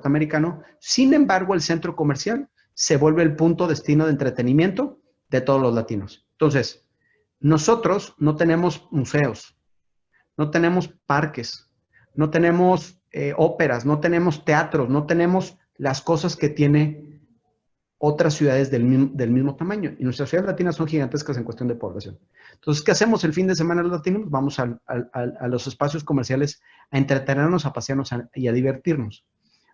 americano. Sin embargo, el centro comercial se vuelve el punto destino de entretenimiento de todos los latinos. Entonces, nosotros no tenemos museos, no tenemos parques, no tenemos óperas, no tenemos teatros, no tenemos las cosas que tiene otras ciudades del mismo tamaño. Y nuestras ciudades latinas son gigantescas en cuestión de población. Entonces, ¿qué hacemos el fin de semana los latinos? Vamos a los espacios comerciales a entretenernos, a pasearnos y a divertirnos.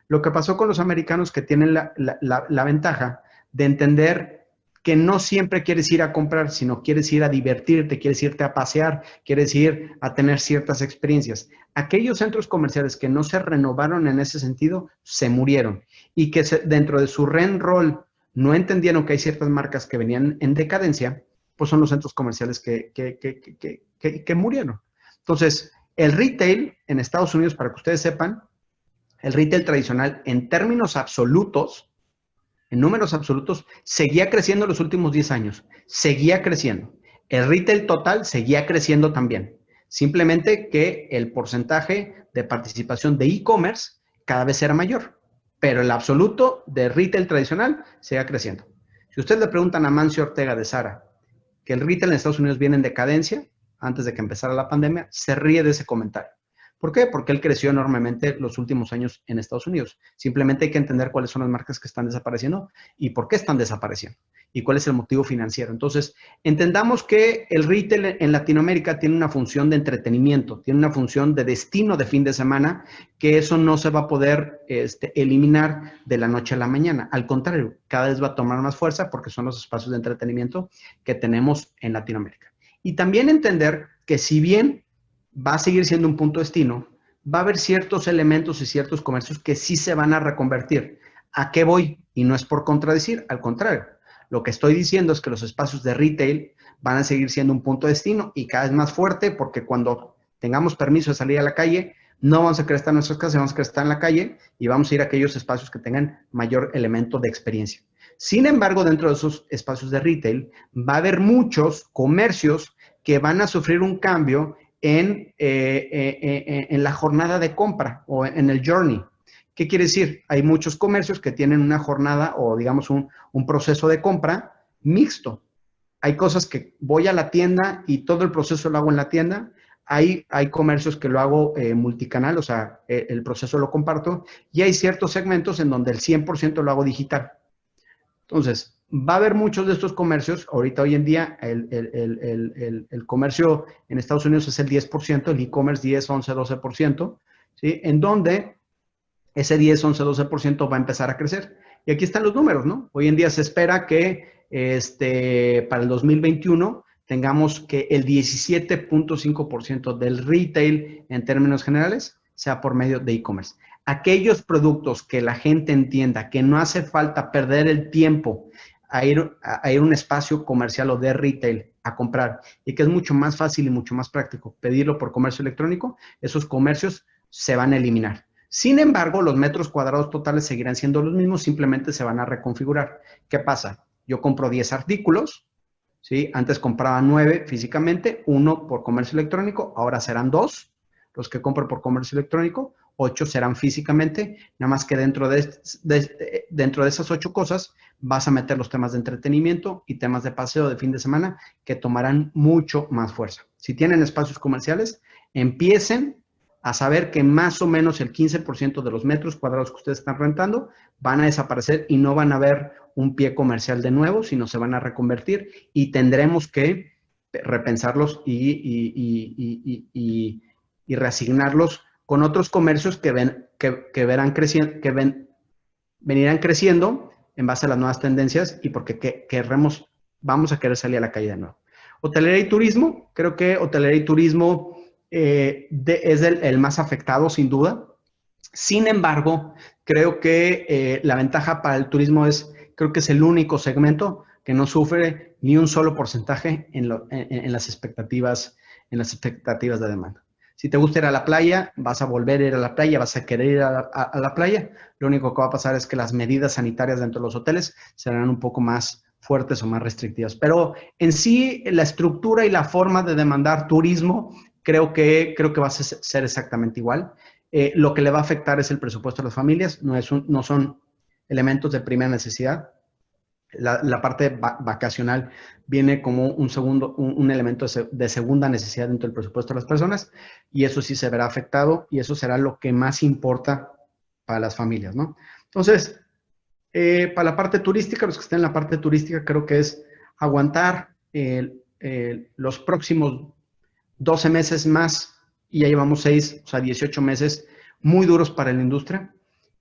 Lo que pasó con los americanos, que tienen la ventaja de entender que no siempre quieres ir a comprar, sino quieres ir a divertirte, quieres irte a pasear, quieres ir a tener ciertas experiencias. Aquellos centros comerciales que no se renovaron en ese sentido, se murieron. Y que dentro de su rol no entendieron que hay ciertas marcas que venían en decadencia, pues son los centros comerciales que murieron. Entonces, el retail en Estados Unidos, para que ustedes sepan, el retail tradicional en términos absolutos, en números absolutos, seguía creciendo los últimos 10 años. Seguía creciendo. El retail total seguía creciendo también. Simplemente que el porcentaje de participación de e-commerce cada vez era mayor. Pero el absoluto de retail tradicional seguía creciendo. Si ustedes le preguntan a Mancio Ortega de Zara que el retail en Estados Unidos viene en decadencia, antes de que empezara la pandemia, se ríe de ese comentario. ¿Por qué? Porque él creció enormemente los últimos años en Estados Unidos. Simplemente hay que entender cuáles son las marcas que están desapareciendo y por qué están desapareciendo y cuál es el motivo financiero. Entonces, entendamos que el retail en Latinoamérica tiene una función de entretenimiento, tiene una función de destino de fin de semana, que eso no se va a poder eliminar de la noche a la mañana. Al contrario, cada vez va a tomar más fuerza porque son los espacios de entretenimiento que tenemos en Latinoamérica. Y también entender que si bien va a seguir siendo un punto destino, va a haber ciertos elementos y ciertos comercios que sí se van a reconvertir. ¿A qué voy? Y no es por contradecir, al contrario. Lo que estoy diciendo es que los espacios de retail van a seguir siendo un punto destino y cada vez más fuerte porque cuando tengamos permiso de salir a la calle, no vamos a querer estar en nuestras casas, vamos a querer estar en la calle y vamos a ir a aquellos espacios que tengan mayor elemento de experiencia. Sin embargo, dentro de esos espacios de retail, va a haber muchos comercios que van a sufrir un cambio en la jornada de compra o en el journey. ¿Qué quiere decir? Hay muchos comercios que tienen una jornada o, digamos, un proceso de compra mixto. Hay cosas que voy a la tienda y todo el proceso lo hago en la tienda. Hay comercios que lo hago multicanal, o sea, el proceso lo comparto. Y hay ciertos segmentos en donde el 100% lo hago digital. Entonces, va a haber muchos de estos comercios. Ahorita, hoy en día, el comercio en Estados Unidos es el 10%, el e-commerce 10, 11, 12%, ¿sí? En donde ese 10, 11, 12% va a empezar a crecer. Y aquí están los números, ¿no? Hoy en día se espera que para el 2021 tengamos que el 17.5% del retail en términos generales sea por medio de e-commerce. Aquellos productos que la gente entienda que no hace falta perder el tiempo a ir a un espacio comercial o de retail a comprar y que es mucho más fácil y mucho más práctico pedirlo por comercio electrónico, esos comercios se van a eliminar. Sin embargo, los metros cuadrados totales seguirán siendo los mismos, simplemente se van a reconfigurar. ¿Qué pasa? Yo compro 10 artículos, ¿sí? Antes compraba 9 físicamente, 1 por comercio electrónico, ahora serán 2 los que compro por comercio electrónico, 8 serán físicamente, nada más que dentro de esas 8 cosas vas a meter los temas de entretenimiento y temas de paseo de fin de semana que tomarán mucho más fuerza. Si tienen espacios comerciales, empiecen a saber que más o menos el 15% de los metros cuadrados que ustedes están rentando van a desaparecer y no van a ver un pie comercial de nuevo, sino se van a reconvertir y tendremos que repensarlos y reasignarlos con otros comercios que venirán creciendo en base a las nuevas tendencias y porque vamos a querer salir a la calle de nuevo. Hotelería y turismo, creo que hotelería y turismo es el más afectado, sin duda. Sin embargo, creo que la ventaja para el turismo creo que es el único segmento que no sufre ni un solo porcentaje en las expectativas de demanda. Si te gusta ir a la playa, vas a volver a ir a la playa, vas a querer ir a la playa. Lo único que va a pasar es que las medidas sanitarias dentro de los hoteles serán un poco más fuertes o más restrictivas. Pero en sí, la estructura y la forma de demandar turismo creo que va a ser exactamente igual. Lo que le va a afectar es el presupuesto de las familias, no son elementos de primera necesidad. La parte vacacional viene como un elemento de segunda necesidad dentro del presupuesto de las personas y eso sí se verá afectado y eso será lo que más importa para las familias, ¿no? Entonces, para la parte turística, los que estén en la parte turística, creo que es aguantar los próximos 12 meses más y ya llevamos 6, o sea, 18 meses muy duros para la industria.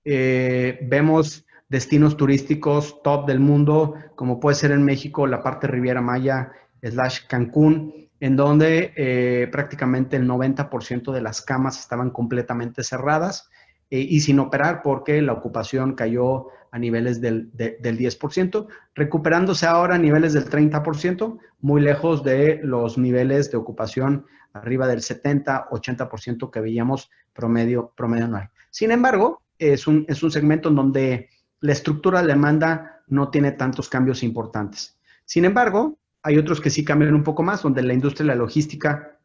Vemos destinos turísticos top del mundo, como puede ser en México la parte Riviera Maya / Cancún, en donde prácticamente el 90% de las camas estaban completamente cerradas y sin operar porque la ocupación cayó a niveles del 10%, recuperándose ahora a niveles del 30%, muy lejos de los niveles de ocupación arriba del 70-80% que veíamos promedio anual. Sin embargo, es un segmento en donde la estructura de demanda no tiene tantos cambios importantes. Sin embargo, hay otros que sí cambian un poco más, donde la industria de la logística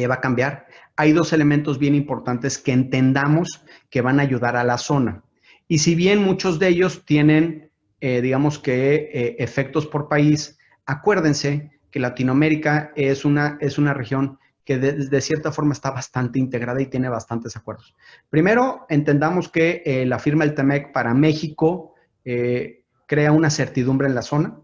va a cambiar. Hay dos elementos bien importantes que entendamos que van a ayudar a la zona. Y si bien muchos de ellos tienen, digamos que, efectos por país, acuérdense que Latinoamérica es una región que de cierta forma está bastante integrada y tiene bastantes acuerdos. Primero, entendamos que la firma del TEMEC para México crea una certidumbre en la zona.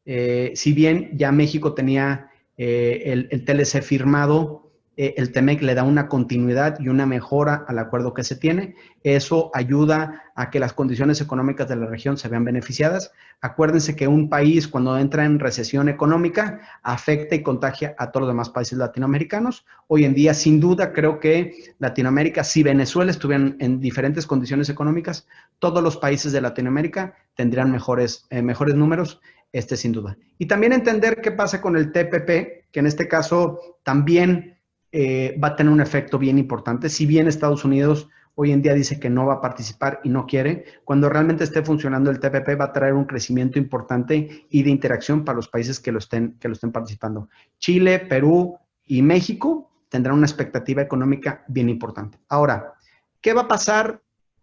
Si bien ya México tenía el TLC firmado, el TEMEC le da una continuidad y una mejora al acuerdo que se tiene. Eso ayuda a que las condiciones económicas de la región se vean beneficiadas. Acuérdense que un país cuando entra en recesión económica afecta y contagia a todos los demás países latinoamericanos. Hoy en día, sin duda, creo que Latinoamérica, si Venezuela estuviera en diferentes condiciones económicas, todos los países de Latinoamérica tendrían mejores números, sin duda. Y también entender qué pasa con el TPP, que en este caso también va a tener un efecto bien importante. Si bien Estados Unidos hoy en día dice que no va a participar y no quiere, cuando realmente esté funcionando el TPP va a traer un crecimiento importante y de interacción para los países que lo estén participando. Chile, Perú y México tendrán una expectativa económica bien importante. Ahora, ¿qué va a pasar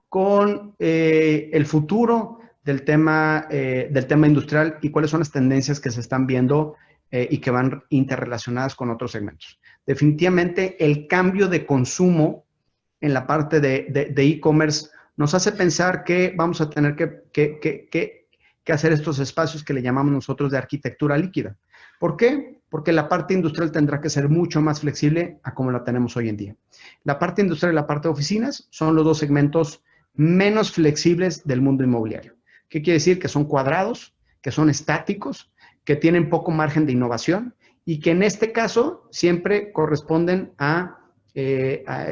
con el futuro del tema industrial y cuáles son las tendencias que se están viendo y que van interrelacionadas con otros segmentos? Definitivamente el cambio de consumo en la parte de e-commerce nos hace pensar que vamos a tener que hacer estos espacios que le llamamos nosotros de arquitectura líquida. ¿Por qué? Porque la parte industrial tendrá que ser mucho más flexible a como la tenemos hoy en día. La parte industrial y la parte de oficinas son los dos segmentos menos flexibles del mundo inmobiliario. ¿Qué quiere decir? Que son cuadrados, que son estáticos, que tienen poco margen de innovación y que en este caso siempre corresponden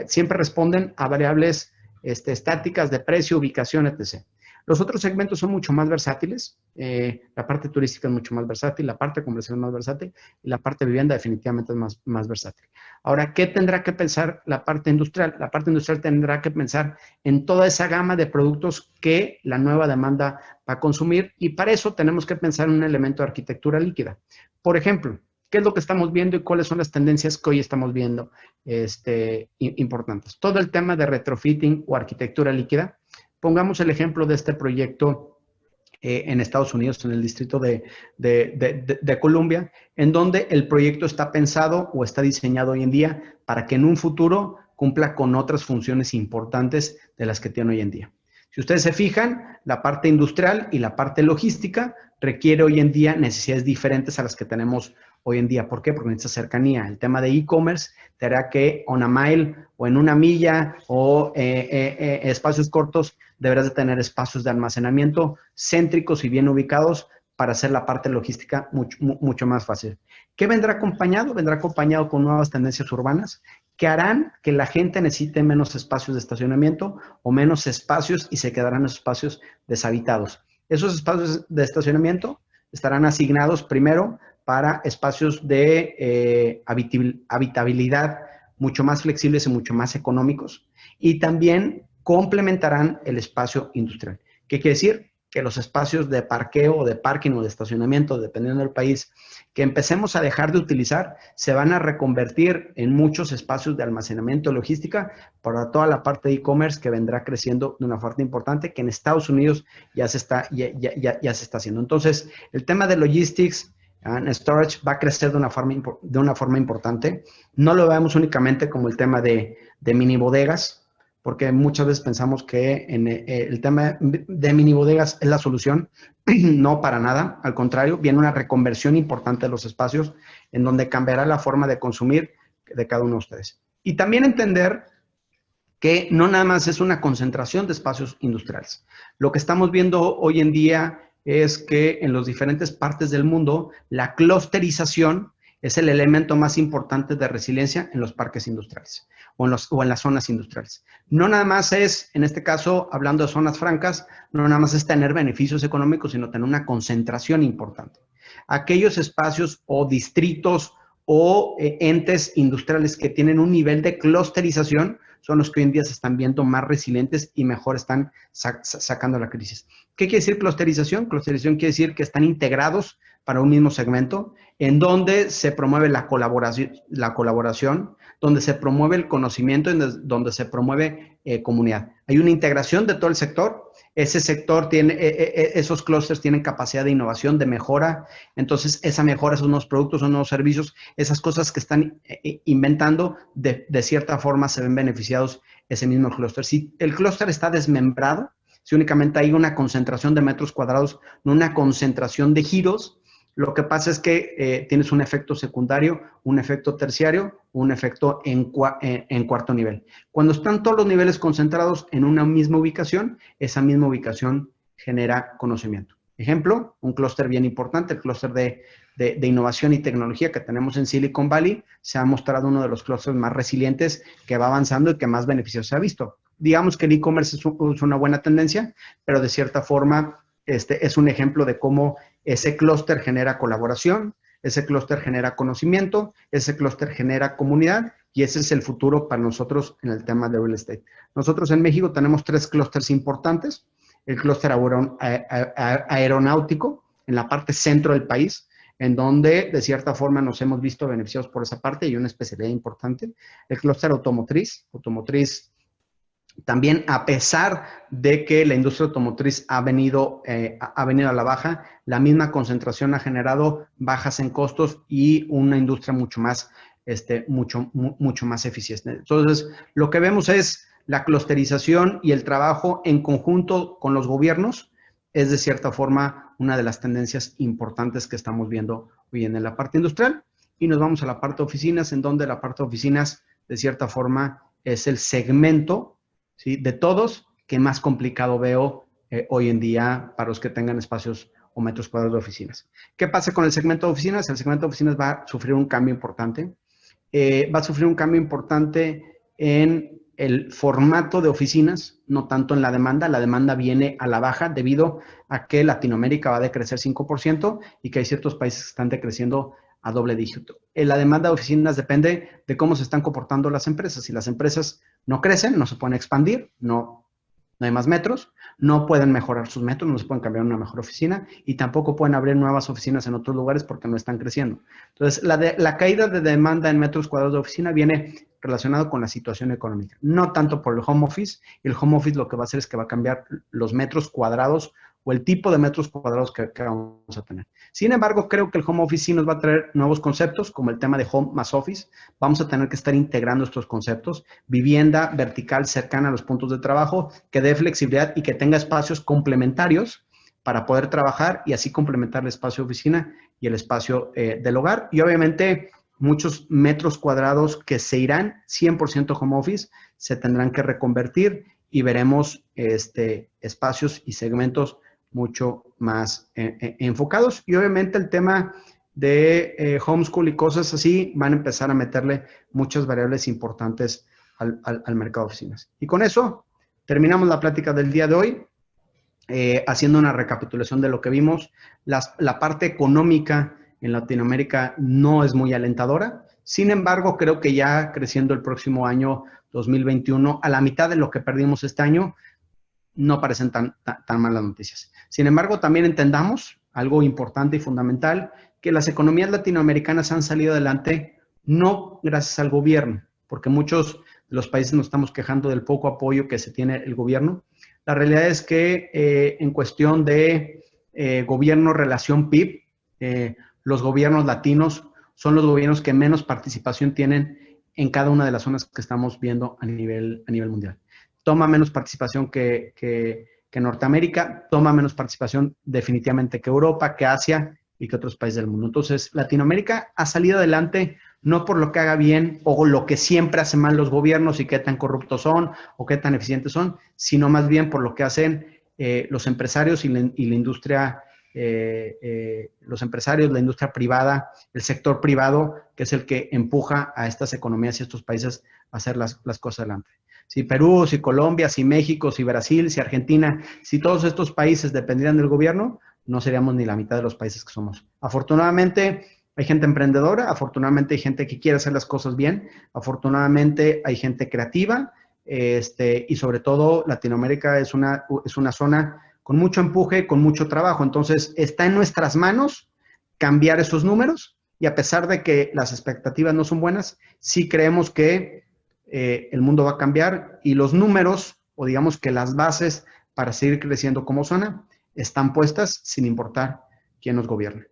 siempre responden a variables estáticas de precio, ubicación, etc. Los otros segmentos son mucho más versátiles. La parte turística es mucho más versátil, la parte comercial es más versátil y la parte de vivienda definitivamente es más versátil. Ahora, ¿qué tendrá que pensar la parte industrial? La parte industrial tendrá que pensar en toda esa gama de productos que la nueva demanda va a consumir y para eso tenemos que pensar en un elemento de arquitectura líquida. Por ejemplo, ¿qué es lo que estamos viendo y cuáles son las tendencias que hoy estamos viendo importantes? Todo el tema de retrofitting o arquitectura líquida. Pongamos el ejemplo de este proyecto en Estados Unidos, en el distrito de Columbia, en donde el proyecto está pensado o está diseñado hoy en día para que en un futuro cumpla con otras funciones importantes de las que tiene hoy en día. Si ustedes se fijan, la parte industrial y la parte logística requiere hoy en día necesidades diferentes a las que tenemos hoy en día. ¿Por qué? Porque necesita cercanía. El tema de e-commerce te hará que on a mile o en una milla o espacios cortos deberás de tener espacios de almacenamiento céntricos y bien ubicados para hacer la parte logística mucho más fácil. ¿Qué vendrá acompañado? Vendrá acompañado con nuevas tendencias urbanas que harán que la gente necesite menos espacios de estacionamiento o menos espacios y se quedarán esos espacios deshabitados. Esos espacios de estacionamiento estarán asignados primero para espacios de habitabilidad mucho más flexibles y mucho más económicos y también complementarán el espacio industrial. ¿Qué quiere decir? Que los espacios de parqueo o de parking o de estacionamiento, dependiendo del país, que empecemos a dejar de utilizar, se van a reconvertir en muchos espacios de almacenamiento y logística para toda la parte de e-commerce que vendrá creciendo de una forma importante, que en Estados Unidos ya se está haciendo. Entonces, el tema de logistics and storage va a crecer de una forma importante. No lo veamos únicamente como el tema de mini bodegas, porque muchas veces pensamos que el tema de mini bodegas es la solución. No, para nada. Al contrario, viene una reconversión importante de los espacios en donde cambiará la forma de consumir de cada uno de ustedes. Y también entender que no nada más es una concentración de espacios industriales. Lo que estamos viendo hoy en día es que en las diferentes partes del mundo, la clusterización es el elemento más importante de resiliencia en los parques industriales o en las zonas industriales. No nada más es, en este caso, hablando de zonas francas, no nada más es tener beneficios económicos, sino tener una concentración importante. Aquellos espacios o distritos o entes industriales que tienen un nivel de clusterización son los que hoy en día se están viendo más resilientes y mejor están sacando la crisis. ¿Qué quiere decir clusterización? Clusterización quiere decir que están integrados para un mismo segmento, en donde se promueve la colaboración, donde se promueve el conocimiento, donde se promueve comunidad. Hay una integración de todo el sector. Ese sector tiene, esos clústeres tienen capacidad de innovación, de mejora. Entonces, esa mejora, esos nuevos productos, esos nuevos servicios, esas cosas que están inventando, de cierta forma se ven beneficiados ese mismo clúster. Si el clúster está desmembrado, si únicamente hay una concentración de metros cuadrados, no una concentración de giros, lo que pasa es que tienes un efecto secundario, un efecto terciario, un efecto en cuarto nivel. Cuando están todos los niveles concentrados en una misma ubicación, esa misma ubicación genera conocimiento. Ejemplo, un clúster bien importante, el clúster de innovación y tecnología que tenemos en Silicon Valley, se ha mostrado uno de los clústeres más resilientes que va avanzando y que más beneficios se ha visto. Digamos que el e-commerce es una buena tendencia, pero de cierta forma es un ejemplo de cómo ese clúster genera colaboración, ese clúster genera conocimiento, ese clúster genera comunidad y ese es el futuro para nosotros en el tema de real estate. Nosotros en México tenemos 3 clústeres importantes. El clúster aeronáutico en la parte centro del país, en donde de cierta forma nos hemos visto beneficiados por esa parte y una especialidad importante. El clúster automotriz también, a pesar de que la industria automotriz ha venido a la baja, la misma concentración ha generado bajas en costos y una industria mucho más eficiente. Entonces, lo que vemos es la clusterización y el trabajo en conjunto con los gobiernos es de cierta forma una de las tendencias importantes que estamos viendo hoy en la parte industrial. Y nos vamos a la parte de oficinas, en donde la parte de oficinas de cierta forma es el segmento, ¿sí?, de todos que más complicado veo hoy en día para los que tengan espacios o metros cuadrados de oficinas. ¿Qué pasa con el segmento de oficinas? El segmento de oficinas va a sufrir un cambio importante. Va a sufrir un cambio importante en el formato de oficinas, no tanto en la demanda. La demanda viene a la baja debido a que Latinoamérica va a decrecer 5% y que hay ciertos países que están decreciendo a doble dígito. La demanda de oficinas depende de cómo se están comportando las empresas. Si las empresas no crecen, no se pueden expandir, no hay más metros, no pueden mejorar sus metros, no se pueden cambiar a una mejor oficina y tampoco pueden abrir nuevas oficinas en otros lugares porque no están creciendo. Entonces, la caída de demanda en metros cuadrados de oficina viene relacionado con la situación económica, no tanto por el home office. El home office lo que va a hacer es que va a cambiar los metros cuadrados o el tipo de metros cuadrados que vamos a tener. Sin embargo, creo que el home office sí nos va a traer nuevos conceptos, como el tema de home más office. Vamos a tener que estar integrando estos conceptos. Vivienda vertical cercana a los puntos de trabajo, que dé flexibilidad y que tenga espacios complementarios para poder trabajar y así complementar el espacio de oficina y el espacio del hogar. Y obviamente muchos metros cuadrados que se irán 100% home office se tendrán que reconvertir y veremos espacios y segmentos mucho más enfocados. Y obviamente el tema de homeschool y cosas así van a empezar a meterle muchas variables importantes al mercado de oficinas. Y con eso terminamos la plática del día de hoy, haciendo una recapitulación de lo que vimos. La parte económica en Latinoamérica no es muy alentadora. Sin embargo, creo que ya creciendo el próximo año 2021, a la mitad de lo que perdimos este año, no parecen tan malas noticias. Sin embargo, también entendamos algo importante y fundamental, que las economías latinoamericanas han salido adelante no gracias al gobierno, porque muchos de los países nos estamos quejando del poco apoyo que se tiene el gobierno. La realidad es que en cuestión de gobierno relación PIB, los gobiernos latinos son los gobiernos que menos participación tienen en cada una de las zonas que estamos viendo a nivel mundial. Toma menos participación que Norteamérica, toma menos participación definitivamente que Europa, que Asia y que otros países del mundo. Entonces, Latinoamérica ha salido adelante no por lo que haga bien o lo que siempre hacen mal los gobiernos y qué tan corruptos son o qué tan eficientes son, sino más bien por lo que hacen los empresarios y la industria, los empresarios, la industria privada, el sector privado, que es el que empuja a estas economías y estos países a hacer las cosas adelante. Si Perú, si Colombia, si México, si Brasil, si Argentina, si todos estos países dependieran del gobierno, no seríamos ni la mitad de los países que somos. Afortunadamente, hay gente emprendedora, afortunadamente hay gente que quiere hacer las cosas bien, afortunadamente hay gente creativa, y sobre todo Latinoamérica es una zona con mucho empuje, con mucho trabajo. Entonces, está en nuestras manos cambiar esos números y a pesar de que las expectativas no son buenas, sí creemos que el mundo va a cambiar y los números, o digamos que las bases para seguir creciendo como zona, están puestas sin importar quién nos gobierne.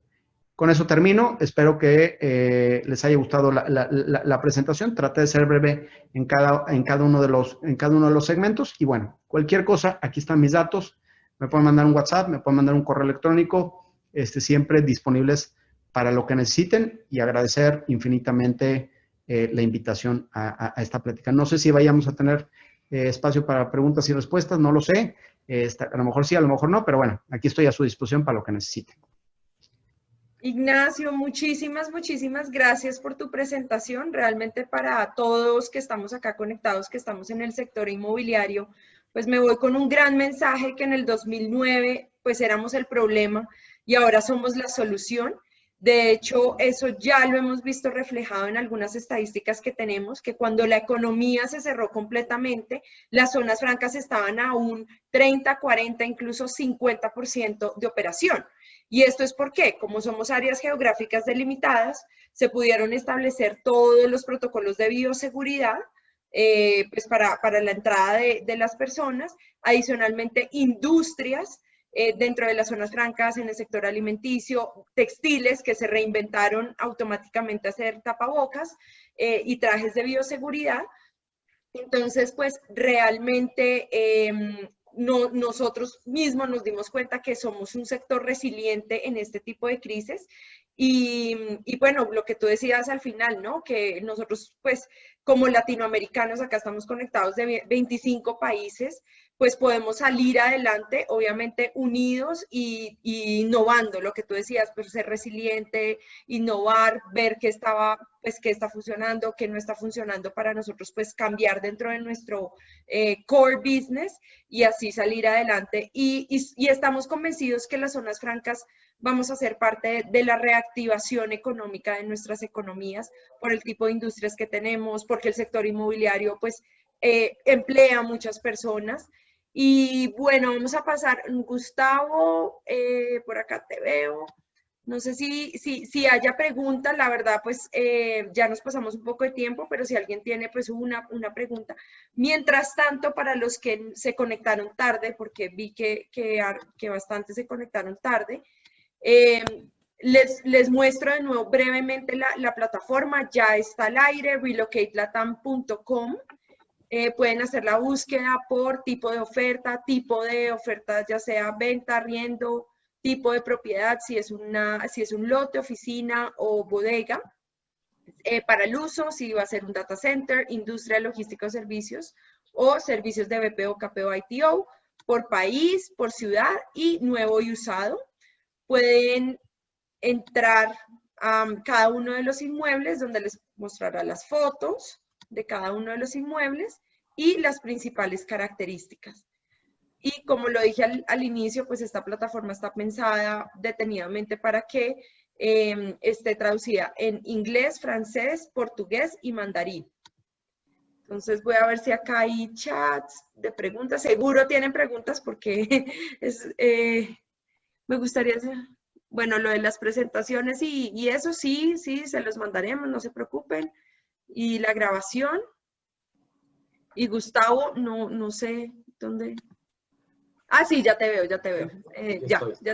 Con eso termino. Espero que les haya gustado la presentación. Traté de ser breve en cada uno de los segmentos. Y bueno, cualquier cosa, aquí están mis datos. Me pueden mandar un WhatsApp, me pueden mandar un correo electrónico, siempre disponibles para lo que necesiten y agradecer infinitamente la invitación a esta plática. No sé si vayamos a tener espacio para preguntas y respuestas, no lo sé. A lo mejor sí, a lo mejor no, pero bueno, aquí estoy a su disposición para lo que necesiten. Ignacio, muchísimas gracias por tu presentación. Realmente para todos que estamos acá conectados, que estamos en el sector inmobiliario, pues me voy con un gran mensaje que en el 2009 pues éramos el problema y ahora somos la solución. De hecho, eso ya lo hemos visto reflejado en algunas estadísticas que tenemos, que cuando la economía se cerró completamente, las zonas francas estaban a un 30, 40, incluso 50% de operación. Y esto es porque, como somos áreas geográficas delimitadas, se pudieron establecer todos los protocolos de bioseguridad pues para la entrada de las personas. Adicionalmente, industrias dentro de las zonas francas, en el sector alimenticio, textiles que se reinventaron automáticamente a hacer tapabocas y trajes de bioseguridad. Entonces, pues realmente nosotros mismos nos dimos cuenta que somos un sector resiliente en este tipo de crisis. Y bueno, lo que tú decías al final, ¿no? Que nosotros, pues, como latinoamericanos, acá estamos conectados de 25 países, pues podemos salir adelante, obviamente unidos y innovando, lo que tú decías, pues ser resiliente, innovar, ver qué estaba, pues qué está funcionando, qué no está funcionando para nosotros, pues cambiar dentro de nuestro core business y así salir adelante. Y estamos convencidos que las zonas francas vamos a ser parte de la reactivación económica de nuestras economías por el tipo de industrias que tenemos, porque el sector inmobiliario, pues, emplea a muchas personas. Y bueno, vamos a pasar, Gustavo, por acá te veo. No sé si haya preguntas, la verdad, pues ya nos pasamos un poco de tiempo, pero si alguien tiene pues una pregunta. Mientras tanto, para los que se conectaron tarde, porque vi que bastante se conectaron tarde, les muestro de nuevo brevemente la plataforma, ya está al aire, relocatelatam.com. Pueden hacer la búsqueda por tipo de oferta ya sea venta, arriendo, tipo de propiedad, si es un lote, oficina o bodega, para el uso, si va a ser un data center, industria, logística o servicios, o servicios de BPO, KPO, ITO, por país, por ciudad y nuevo y usado. Pueden entrar a cada uno de los inmuebles, donde les mostrará las fotos de cada uno de los inmuebles y las principales características. Y como lo dije al inicio, pues esta plataforma está pensada detenidamente para que esté traducida en inglés, francés, portugués y mandarín. Entonces voy a ver si acá hay chats de preguntas. Seguro tienen preguntas porque me gustaría hacer, bueno, lo de las presentaciones y eso sí, se los mandaremos, no se preocupen. Y la grabación. Y Gustavo, no sé dónde. Ah, sí, ya te veo. Ya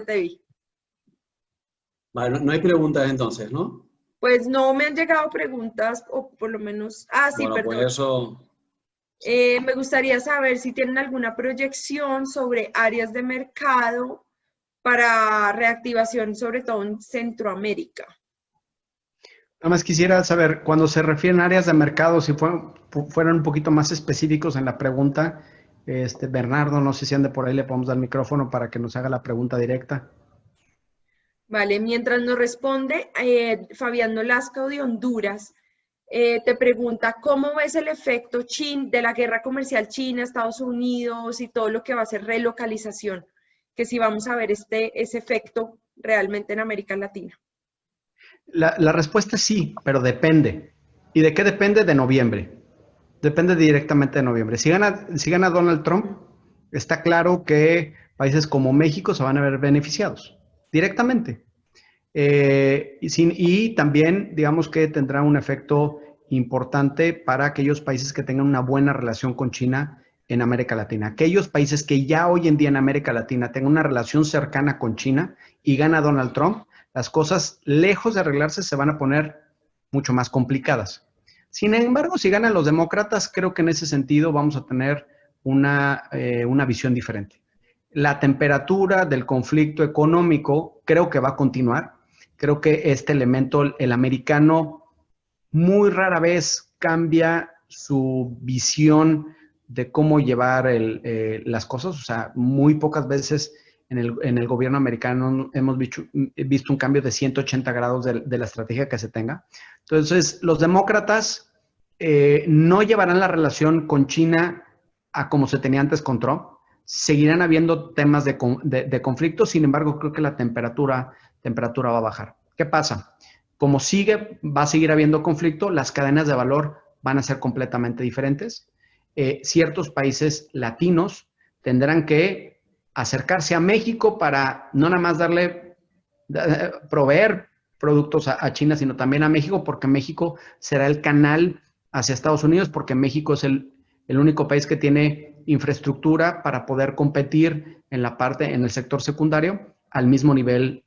te vi. Vale, no hay preguntas entonces, ¿no? Pues no me han llegado preguntas, o por lo menos. Ah, sí, Bueno, perdón. pues eso. Me gustaría saber si tienen alguna proyección sobre áreas de mercado para reactivación, sobre todo en Centroamérica. Nada más quisiera saber, cuando se refieren a áreas de mercado, si fueran un poquito más específicos en la pregunta, Bernardo, no sé si ande por ahí, le podemos dar el micrófono para que nos haga la pregunta directa. Vale, mientras nos responde, Fabián Nolasco de Honduras te pregunta, ¿cómo ves el efecto de la guerra comercial China, Estados Unidos y todo lo que va a ser relocalización? Que si vamos a ver ese efecto realmente en América Latina. La respuesta es sí, pero depende. ¿Y de qué depende? De noviembre. Depende directamente de noviembre. Si gana Donald Trump, está claro que países como México se van a ver beneficiados directamente. Y también, digamos que tendrá un efecto importante para aquellos países que tengan una buena relación con China en América Latina. Aquellos países que ya hoy en día en América Latina tengan una relación cercana con China y gana Donald Trump, las cosas, lejos de arreglarse, se van a poner mucho más complicadas. Sin embargo, si ganan los demócratas, creo que en ese sentido vamos a tener una visión diferente. La temperatura del conflicto económico creo que va a continuar. Creo que este elemento, el americano, muy rara vez cambia su visión de cómo llevar las cosas. O sea, muy pocas veces en el gobierno americano hemos visto un cambio de 180 grados de la estrategia que se tenga. Entonces, los demócratas no llevarán la relación con China a como se tenía antes con Trump. Seguirán habiendo temas de conflicto, sin embargo, creo que la temperatura va a bajar. ¿Qué pasa? Como va a seguir habiendo conflicto, las cadenas de valor van a ser completamente diferentes. Ciertos países latinos tendrán que acercarse a México para no nada más proveer productos a China, sino también a México, porque México será el canal hacia Estados Unidos, porque México es el único país que tiene infraestructura para poder competir en el sector secundario al mismo nivel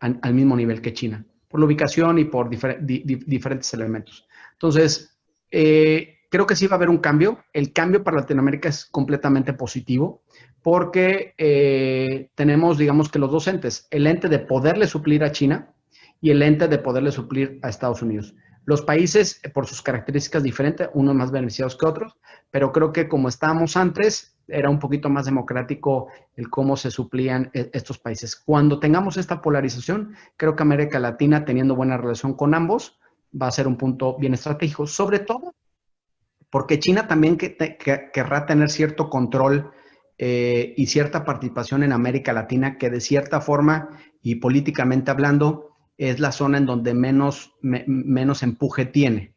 que China, por la ubicación y por diferentes elementos. Entonces, creo que sí va a haber un cambio. El cambio para Latinoamérica es completamente positivo porque tenemos, digamos que los dos entes, el ente de poderle suplir a China y el ente de poderle suplir a Estados Unidos. Los países, por sus características diferentes, unos más beneficiados que otros, pero creo que como estábamos antes, era un poquito más democrático el cómo se suplían estos países. Cuando tengamos esta polarización, creo que América Latina, teniendo buena relación con ambos, va a ser un punto bien estratégico, sobre todo porque China también querrá tener cierto control y cierta participación en América Latina, que de cierta forma y políticamente hablando, es la zona en donde menos empuje tiene,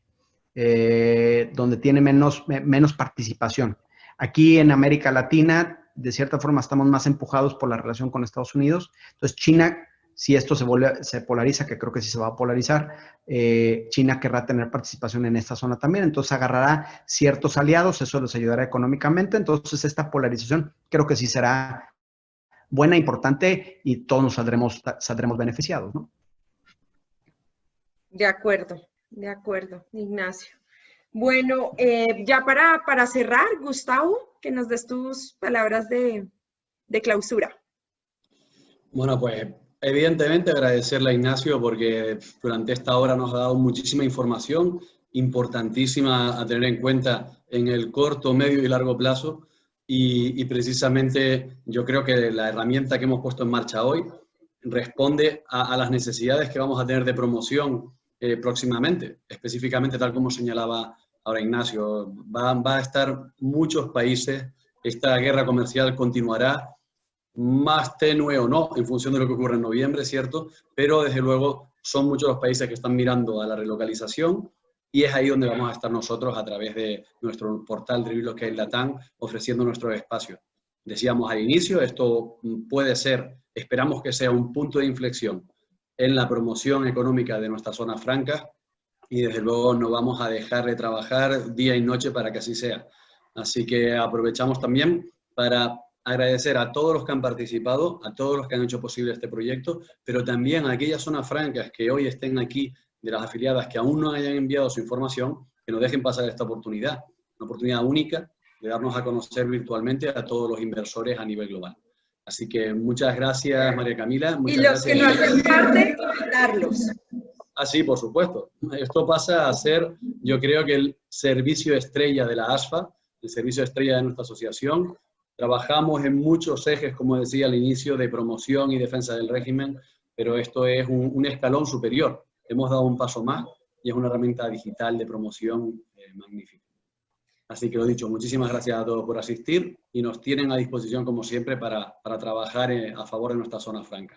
donde tiene menos participación. Aquí en América Latina, de cierta forma, estamos más empujados por la relación con Estados Unidos. Entonces, China, si esto se polariza, que creo que sí se va a polarizar, China querrá tener participación en esta zona también. Entonces, agarrará ciertos aliados, eso les ayudará económicamente. Entonces, esta polarización creo que sí será buena, importante y todos nos saldremos beneficiados, ¿no? De acuerdo, Ignacio. Bueno, ya para cerrar, Gustavo, que nos des tus palabras de clausura. Bueno, pues evidentemente agradecerle a Ignacio porque durante esta hora nos ha dado muchísima información importantísima a tener en cuenta en el corto, medio y largo plazo y precisamente yo creo que la herramienta que hemos puesto en marcha hoy responde a las necesidades que vamos a tener de promoción próximamente, específicamente tal como señalaba ahora Ignacio. Va a estar muchos países, esta guerra comercial continuará, más tenue o no, en función de lo que ocurre en noviembre, ¿cierto? Pero desde luego son muchos los países que están mirando a la relocalización y es ahí donde vamos a estar nosotros a través de nuestro portal de Biblioteca Latam ofreciendo nuestros espacios. Decíamos al inicio, esto puede ser, esperamos que sea un punto de inflexión en la promoción económica de nuestras zonas francas y desde luego no vamos a dejar de trabajar día y noche para que así sea. Así que aprovechamos también para agradecer a todos los que han participado, a todos los que han hecho posible este proyecto, pero también a aquellas zonas francas que hoy estén aquí, de las afiliadas que aún no hayan enviado su información, que nos dejen pasar esta oportunidad, una oportunidad única de darnos a conocer virtualmente a todos los inversores a nivel global. Así que muchas gracias, María Camila. Muchas y los gracias, que no hacen parte, invitarlos. Ah, sí, por supuesto. Esto pasa a ser, yo creo que el servicio estrella de la ASFA, el servicio estrella de nuestra asociación. Trabajamos en muchos ejes, como decía al inicio, de promoción y defensa del régimen, pero esto es un escalón superior. Hemos dado un paso más y es una herramienta digital de promoción magnífica. Así que lo dicho, muchísimas gracias a todos por asistir y nos tienen a disposición, como siempre, para trabajar a favor de nuestra zona franca.